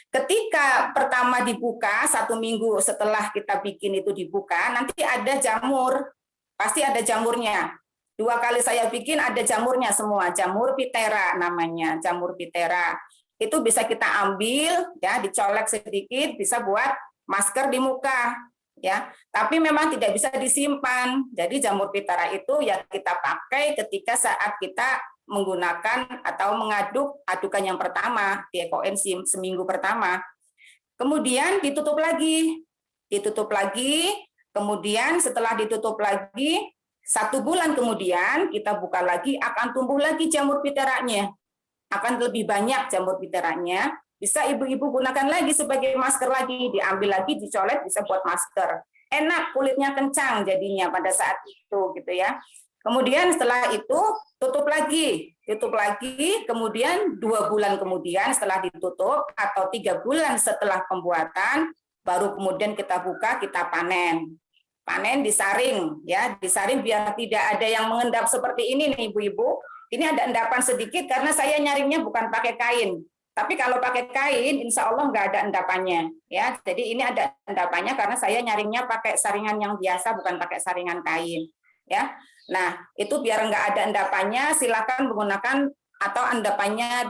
Speaker 11: Ketika pertama dibuka 1 minggu setelah kita bikin itu dibuka, nanti ada jamur. Pasti ada jamurnya. 2 kali saya bikin ada jamurnya semua. Jamur pitera namanya, jamur pitera. Itu bisa kita ambil ya, dicolek sedikit, bisa buat masker di muka ya. Tapi memang tidak bisa disimpan. Jadi jamur pitera itu ya kita pakai ketika saat kita menggunakan atau mengaduk adukan yang pertama di ekoenzim seminggu pertama. Kemudian ditutup lagi. Kemudian setelah ditutup lagi 1 bulan kemudian kita buka lagi, akan tumbuh lagi jamur piteranya. Akan lebih banyak jamur piteranya, bisa ibu-ibu gunakan lagi sebagai masker lagi, diambil lagi, dicolek, bisa buat masker. Enak, kulitnya kencang jadinya pada saat itu gitu ya. Kemudian setelah itu tutup lagi, kemudian 2 bulan kemudian setelah ditutup atau 3 bulan setelah pembuatan, baru kemudian kita buka, kita panen. Panen disaring ya, disaring biar tidak ada yang mengendap seperti ini nih ibu-ibu. Ini ada endapan sedikit karena saya nyaringnya bukan pakai kain. Tapi kalau pakai kain, insya Allah nggak ada endapannya. Ya, jadi ini ada endapannya karena saya nyaringnya pakai saringan yang biasa, bukan pakai saringan kain. Ya, nah itu biar nggak ada endapannya, silakan menggunakan atau endapannya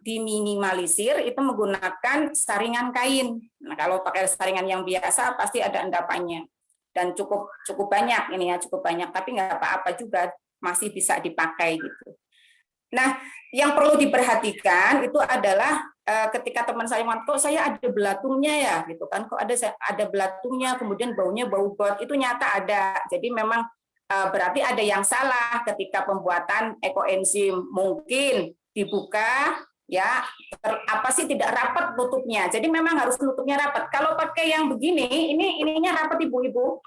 Speaker 11: diminimalisir itu menggunakan saringan kain. Nah kalau pakai saringan yang biasa pasti ada endapannya dan cukup banyak ini ya, cukup banyak. Tapi nggak apa-apa juga. Masih bisa dipakai gitu. Nah, yang perlu diperhatikan itu adalah ketika teman saya ngomong, kok saya ada belatungnya ya, gitu kan? Kok ada belatungnya, kemudian baunya bau got, itu nyata ada. Jadi memang berarti ada yang salah ketika pembuatan ekoenzim. Mungkin dibuka ya apa sih tidak rapat tutupnya. Jadi memang harus tutupnya rapat. Kalau pakai yang begini, ininya rapat ibu-ibu.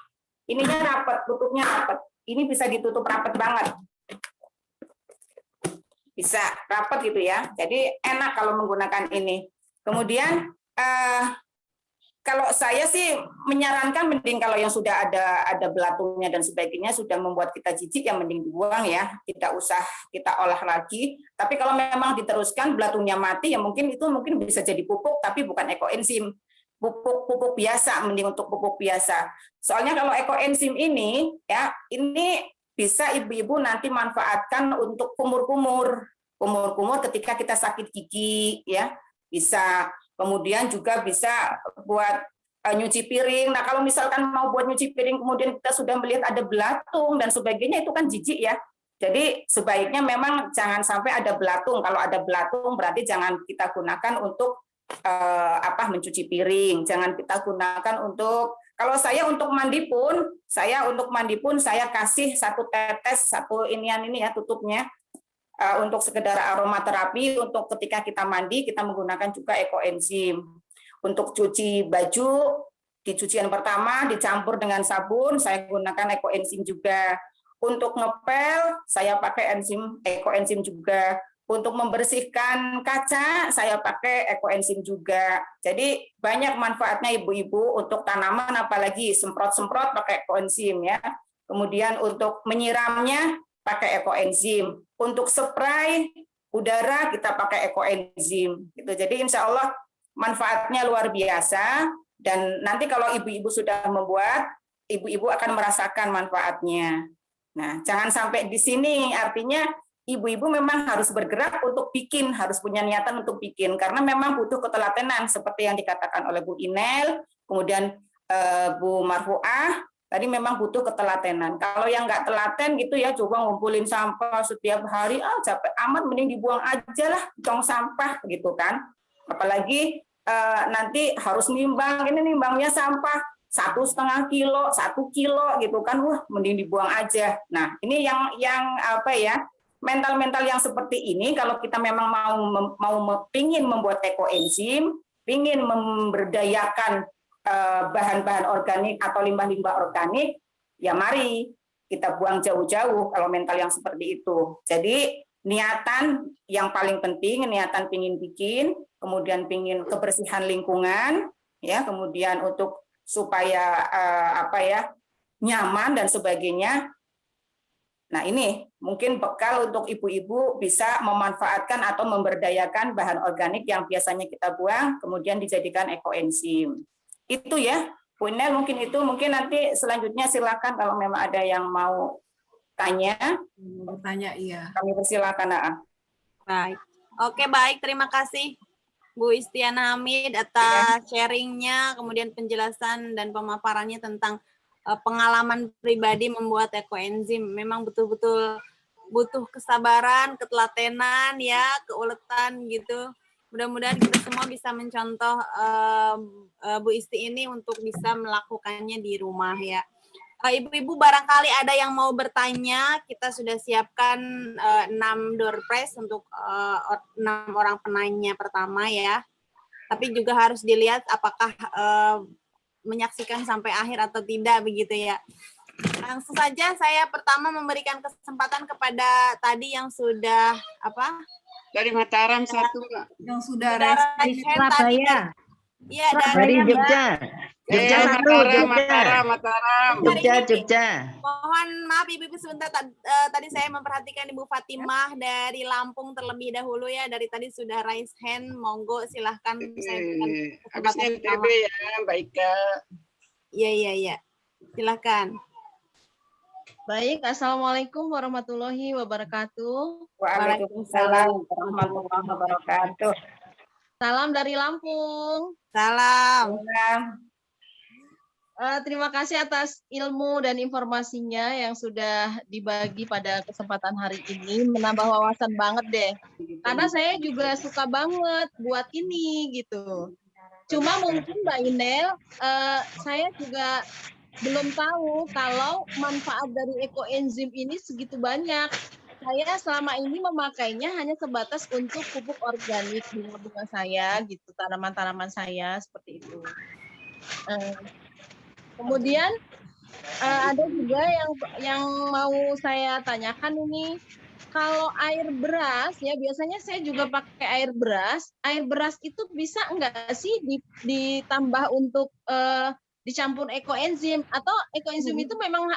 Speaker 11: Ininya rapat, tutupnya rapat. Ini bisa ditutup rapat banget. Bisa rapat gitu ya. Jadi enak kalau menggunakan ini. Kemudian kalau saya sih menyarankan mending kalau yang sudah ada belatungnya dan sebagainya sudah membuat kita jijik ya mending dibuang ya. Tidak usah kita olah lagi. Tapi kalau memang diteruskan belatungnya mati ya mungkin bisa jadi pupuk tapi bukan ekoenzim. Pupuk biasa, mending untuk pupuk biasa. Soalnya kalau ekoenzim ini ya ini bisa ibu-ibu nanti manfaatkan untuk kumur-kumur ketika kita sakit gigi ya bisa. Kemudian juga bisa buat nyuci piring. Nah kalau misalkan mau buat nyuci piring kemudian kita sudah melihat ada belatung dan sebagainya itu kan jijik ya. Jadi sebaiknya memang jangan sampai ada belatung. Kalau ada belatung berarti jangan kita gunakan untuk mencuci piring, jangan kita gunakan untuk kalau saya untuk mandi pun saya kasih 1 tetes, 1 inian ini ya tutupnya untuk sekedar aromaterapi untuk ketika kita mandi kita menggunakan juga ekoenzim. Untuk cuci baju di cucian pertama dicampur dengan sabun saya gunakan ekoenzim juga. Untuk ngepel saya pakai ekoenzim juga. Untuk membersihkan kaca, saya pakai ekoenzim juga. Jadi banyak manfaatnya ibu-ibu untuk tanaman, apalagi semprot-semprot pakai ekoenzim ya. Kemudian untuk menyiramnya pakai ekoenzim. Untuk spray udara kita pakai ekoenzim. Gitu. Jadi insya Allah manfaatnya luar biasa. Dan nanti kalau ibu-ibu sudah membuat, ibu-ibu akan merasakan manfaatnya. Nah, jangan sampai di sini, artinya ibu-ibu memang harus bergerak untuk bikin, harus punya niatan untuk bikin, karena memang butuh ketelatenan seperti yang dikatakan oleh Bu Inel, kemudian Bu Marfuah, Tadi memang butuh ketelatenan. Kalau yang nggak telaten gitu ya, coba ngumpulin sampah setiap hari, capek amat, mending dibuang aja lah tong sampah gitu kan. Apalagi nanti harus nimbang, ini nimbangnya sampah 1,5 kilo, 1 kilo gitu kan, wah mending dibuang aja. Nah ini yang apa ya, mental-mental yang seperti ini kalau kita memang pingin membuat ekoenzim, pingin memberdayakan bahan-bahan organik atau limbah-limbah organik, ya mari kita buang jauh-jauh kalau mental yang seperti itu. Jadi niatan yang paling penting, niatan pingin bikin, kemudian pingin kebersihan lingkungan, ya, kemudian untuk supaya nyaman dan sebagainya. Nah ini mungkin bekal untuk ibu-ibu bisa memanfaatkan atau memberdayakan bahan organik yang biasanya kita buang, kemudian dijadikan ekoenzim. Itu ya, Bu Inel, mungkin itu. Mungkin nanti selanjutnya silakan kalau memang ada yang mau tanya.
Speaker 7: Bertanya, iya.
Speaker 11: Kami persilakan.
Speaker 1: Baik. Oke, baik. Terima kasih Bu Istiana Hamid atas sharingnya, kemudian penjelasan dan pemaparannya tentang pengalaman pribadi membuat ekoenzim. Memang betul-betul butuh kesabaran, ketelatenan, ya, keuletan gitu. Mudah-mudahan kita semua bisa mencontoh Bu Isti ini untuk bisa melakukannya di rumah ya. Ibu-ibu barangkali ada yang mau bertanya, kita sudah siapkan 6 door prize untuk 6 orang penanya pertama ya. Tapi juga harus dilihat apakah menyaksikan sampai akhir atau tidak begitu ya. Langsung saja saya pertama memberikan kesempatan kepada tadi yang sudah
Speaker 2: dari Mataram satu,
Speaker 7: yang sudah
Speaker 8: dari Surabaya.
Speaker 1: Iya,
Speaker 10: dari Jogja. Jogja satu,
Speaker 2: Mataram.
Speaker 10: Jogja.
Speaker 1: Mohon maaf Ibu sebentar, tadi saya memperhatikan Ibu Fatimah dari Lampung terlebih dahulu ya, dari tadi sudah raise hand, monggo silahkan.
Speaker 2: Habisnya NTB ya, Mbak Ika.
Speaker 1: Iya, silahkan.
Speaker 12: Baik, Assalamualaikum warahmatullahi wabarakatuh.
Speaker 11: Waalaikumsalam warahmatullahi wabarakatuh.
Speaker 12: Salam dari Lampung.
Speaker 1: Salam.
Speaker 12: Terima kasih atas ilmu dan informasinya yang sudah dibagi pada kesempatan hari ini. Menambah wawasan banget deh. Karena saya juga suka banget buat ini gitu. Cuma mungkin Mbak Inel, saya juga belum tahu kalau manfaat dari ekoenzim ini segitu banyak. Saya selama ini memakainya hanya sebatas untuk pupuk organik bunga-bunga saya, gitu, tanaman-tanaman saya seperti itu. Kemudian ada juga yang mau saya tanyakan ini, kalau air beras ya biasanya saya juga pakai air beras. Air beras itu bisa enggak sih ditambah untuk dicampur ekoenzim, atau ekoenzim itu memang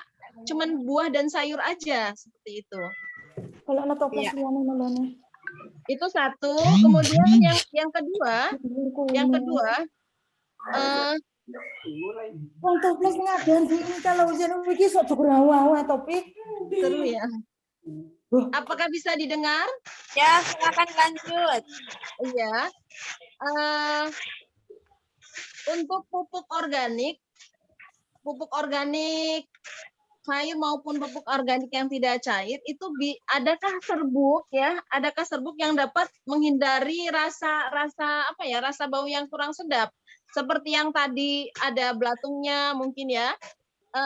Speaker 12: cuman buah dan sayur aja seperti itu?
Speaker 1: Kalau ya.
Speaker 12: Itu satu. Kemudian yang kedua
Speaker 8: toples ngadan ini kalau ujian iki sok cukur topik.
Speaker 12: Seru ya. Apakah bisa didengar?
Speaker 1: Ya, silakan lanjut.
Speaker 12: Iya. Untuk pupuk organik sayur maupun pupuk organik yang tidak cair itu adakah serbuk ya? Adakah serbuk yang dapat menghindari rasa bau yang kurang sedap? Seperti yang tadi ada belatungnya mungkin ya.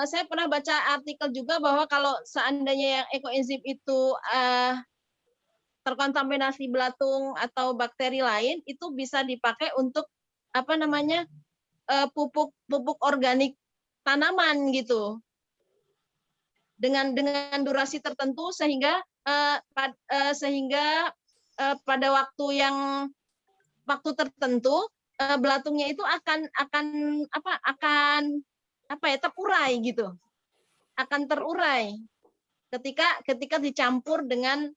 Speaker 12: Saya pernah baca artikel juga bahwa kalau seandainya yang ekoenzim itu terkontaminasi belatung atau bakteri lain, itu bisa dipakai untuk pupuk organik tanaman gitu, dengan durasi tertentu sehingga pada waktu tertentu belatungnya itu akan terurai gitu, akan terurai ketika dicampur dengan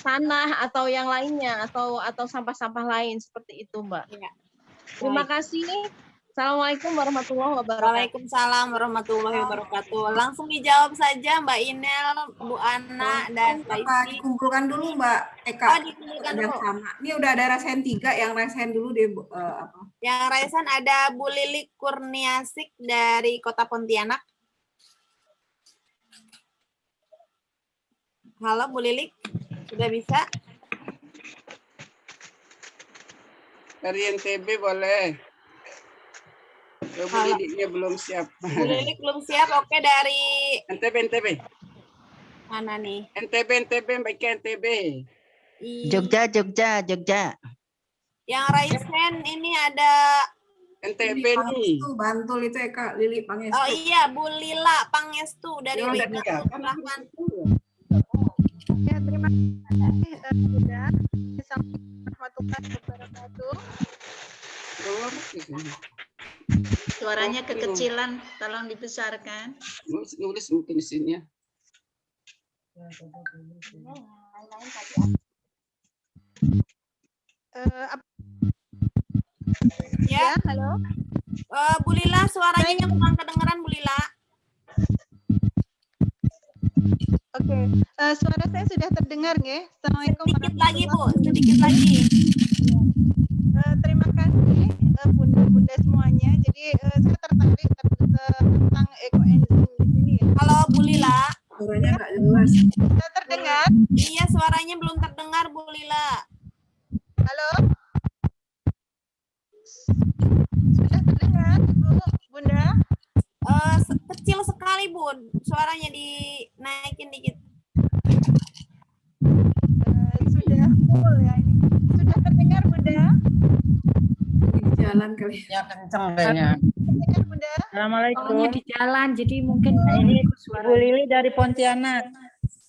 Speaker 12: tanah atau yang lainnya atau sampah-sampah lain seperti itu, Mbak.
Speaker 1: Ya.
Speaker 12: Terima kasih. Assalamualaikum warahmatullahi wabarakatuh.
Speaker 1: Waalaikumsalam warahmatullahi wabarakatuh. Langsung dijawab saja Mbak Inel, Bu Ana, dan Mbak
Speaker 7: Apa
Speaker 1: Isti.
Speaker 7: dikumpulkan dulu Mbak Eka?
Speaker 1: Oh, dikumpulkan
Speaker 7: Ada
Speaker 1: dulu.
Speaker 7: sama. Ini udah ada rasain 3, yang rasain dulu deh Bu. Apa?
Speaker 1: Yang raisan ada Bu Lilik Kurniasik dari Kota Pontianak. Halo Bu Lilik, sudah bisa?
Speaker 2: Dari NTB boleh. Bu Liliknya belum siap.
Speaker 1: Bu Lilik belum siap, oke dari
Speaker 2: NTB.
Speaker 1: mana nih?
Speaker 2: NTB, Mbak Ika NTB.
Speaker 10: Jogja.
Speaker 1: Yang raisen ini ada
Speaker 2: NTB
Speaker 7: Lili
Speaker 2: nih.
Speaker 7: Pangestu, Bantul itu Eka, Lili Pangestu.
Speaker 1: Oh iya, Bu Lila Pangestu dari
Speaker 2: Ya, udah
Speaker 1: Lila
Speaker 2: nikah.
Speaker 1: Rahman.
Speaker 12: Ya, terima kasih sudah. Assalamualaikum warahmatullahi wabarakatuh.
Speaker 13: Suaranya kekecilan, tolong dibesarkan.
Speaker 2: Nulis mungkin di sini ya.
Speaker 1: Ya,
Speaker 12: halo.
Speaker 1: Bu Lila, suaranya kurang kedengeran Bu Lila.
Speaker 12: Oke, suara saya sudah terdengar nggih? Assalamualaikum
Speaker 1: Sedikit lagi Bu, sedikit lagi.
Speaker 12: Terima kasih bunda-bunda semuanya. Jadi saya tertarik tentang ekoenzim di sini ya.
Speaker 1: Halo Bu Lila.
Speaker 7: Suaranya nggak jelas.
Speaker 12: Terdengar?
Speaker 1: Iya, suaranya belum terdengar Bu Lila.
Speaker 12: Halo? Sudah terdengar, Bu, Bunda?
Speaker 1: Kecil sekali Bu, suaranya dinaikin dikit.
Speaker 12: Sudah full ya ini. Sudah terdengar Bunda?
Speaker 7: Di jalan kali.
Speaker 5: Ya kenceng kayaknya.
Speaker 12: Terdengar Bunda?
Speaker 14: Assalamualaikum. Di jalan, jadi mungkin ini Bu Lili dari Pontianak.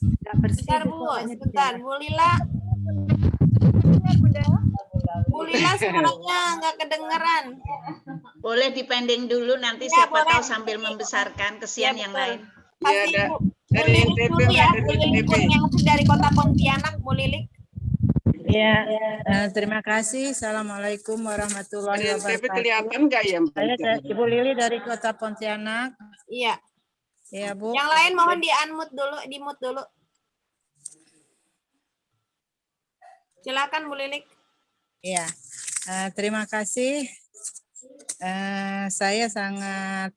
Speaker 14: Nggak bersih.
Speaker 1: Sebentar Bu, sebentar. Bu Lila.
Speaker 12: Terdengar Bunda?
Speaker 1: Bu Lila suaranya nggak kedengeran.
Speaker 13: Boleh dipending dulu, nanti
Speaker 1: Ya,
Speaker 13: siapa
Speaker 1: boleh.
Speaker 13: tahu sambil membesarkan, kesian
Speaker 1: Ya,
Speaker 13: yang
Speaker 1: betul.
Speaker 13: lain.
Speaker 2: Iya,
Speaker 1: Kasih
Speaker 2: ada
Speaker 1: Bu
Speaker 2: dari
Speaker 1: Lilik
Speaker 2: NTB,
Speaker 1: dulu ya,
Speaker 2: dari
Speaker 1: Bu Lilik
Speaker 2: NTB.
Speaker 1: Kurniasik dari Kota Pontianak, Bu Lilik.
Speaker 14: Ya, terima kasih. Assalamualaikum warahmatullahi
Speaker 2: Dari NTB
Speaker 14: wabarakatuh.
Speaker 2: kelihatan nggak ya Mbak
Speaker 14: Saya
Speaker 2: Ika?
Speaker 14: Ibu Lili dari Kota Pontianak.
Speaker 1: Iya.
Speaker 14: Ya, Bu.
Speaker 1: Yang lain mohon di-unmute dulu, di-mute dulu. Silakan Bu Lilik.
Speaker 14: Ya, terima kasih. Saya sangat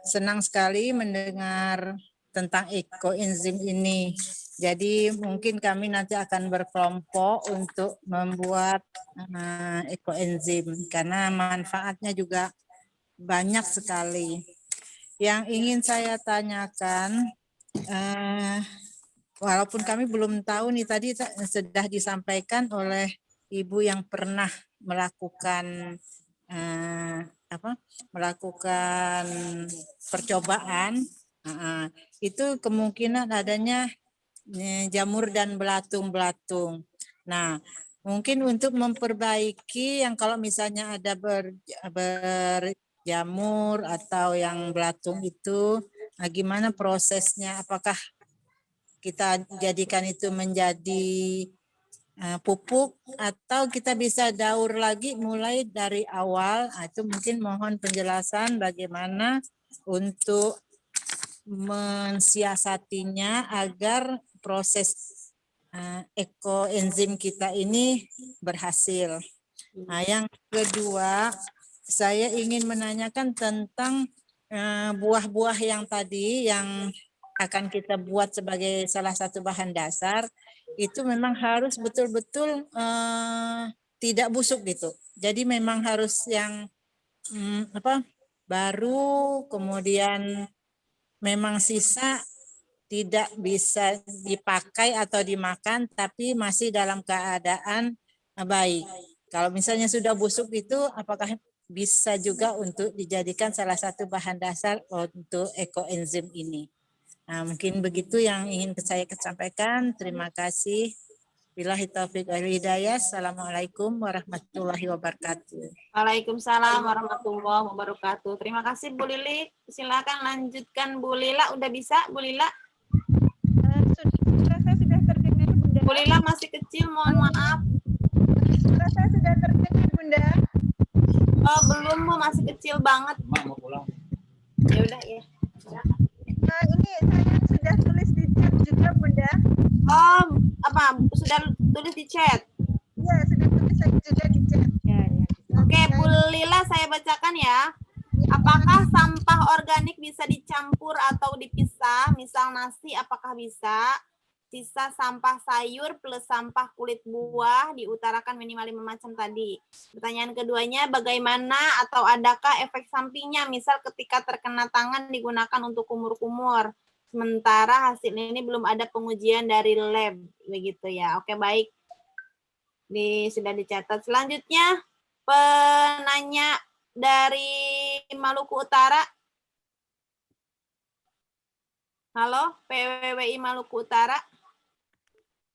Speaker 14: senang sekali mendengar tentang ekoenzim ini. Jadi mungkin kami nanti akan berkelompok untuk membuat ekoenzim karena manfaatnya juga banyak sekali. Yang ingin saya tanyakan, walaupun kami belum tahu nih, tadi sudah disampaikan oleh Ibu yang pernah melakukan melakukan percobaan, itu kemungkinan adanya jamur dan belatung-belatung. Nah, mungkin untuk memperbaiki yang kalau misalnya ada berjamur atau yang belatung itu, gimana prosesnya? Apakah kita jadikan itu menjadi pupuk atau kita bisa daur lagi mulai dari awal? Itu mungkin mohon penjelasan bagaimana untuk mensiasatinya agar proses ekoenzim kita ini berhasil. Nah, yang kedua, saya ingin menanyakan tentang buah-buah yang tadi yang akan kita buat sebagai salah satu bahan dasar, itu memang harus betul-betul tidak busuk gitu. Jadi memang harus yang baru, kemudian memang sisa tidak bisa dipakai atau dimakan, tapi masih dalam keadaan baik. Kalau misalnya sudah busuk itu, apakah bisa juga untuk dijadikan salah satu bahan dasar untuk ekoenzim ini? Nah, mungkin begitu yang ingin saya sampaikan. Terima kasih. Billahi taufiq wal hidayah. Assalamualaikum warahmatullahi wabarakatuh.
Speaker 1: Waalaikumsalam warahmatullahi wabarakatuh. Terima kasih Bu Lili. Silakan lanjutkan Bu Lila. Udah bisa Bu Lila?
Speaker 12: Suara saya sudah terdengar Bunda.
Speaker 1: Bu Lila masih kecil, mohon maaf.
Speaker 12: Suara saya sudah terdengar Bunda.
Speaker 1: Oh, belum, Bu, masih kecil banget.
Speaker 5: Mau pulang.
Speaker 1: Ya udah ya.
Speaker 12: Nah, ini saya sudah tulis di chat juga, Bunda.
Speaker 1: Oh, apa? Sudah tulis di chat?
Speaker 12: Iya, sudah tulis saya juga di chat.
Speaker 1: Oke, Bu Lila, saya bacakan ya. Apakah sampah organik bisa dicampur atau dipisah? Misal nasi, apakah bisa? Sisa sampah sayur plus sampah kulit buah diutarakan minimal 5 macam tadi. Pertanyaan keduanya, bagaimana atau adakah efek sampingnya? Misal ketika terkena tangan digunakan untuk kumur-kumur. Sementara hasil ini belum ada pengujian dari lab. Begitu ya. Oke, baik. Sudah dicatat. Selanjutnya, penanya dari Maluku Utara. Halo, PWWI Maluku Utara.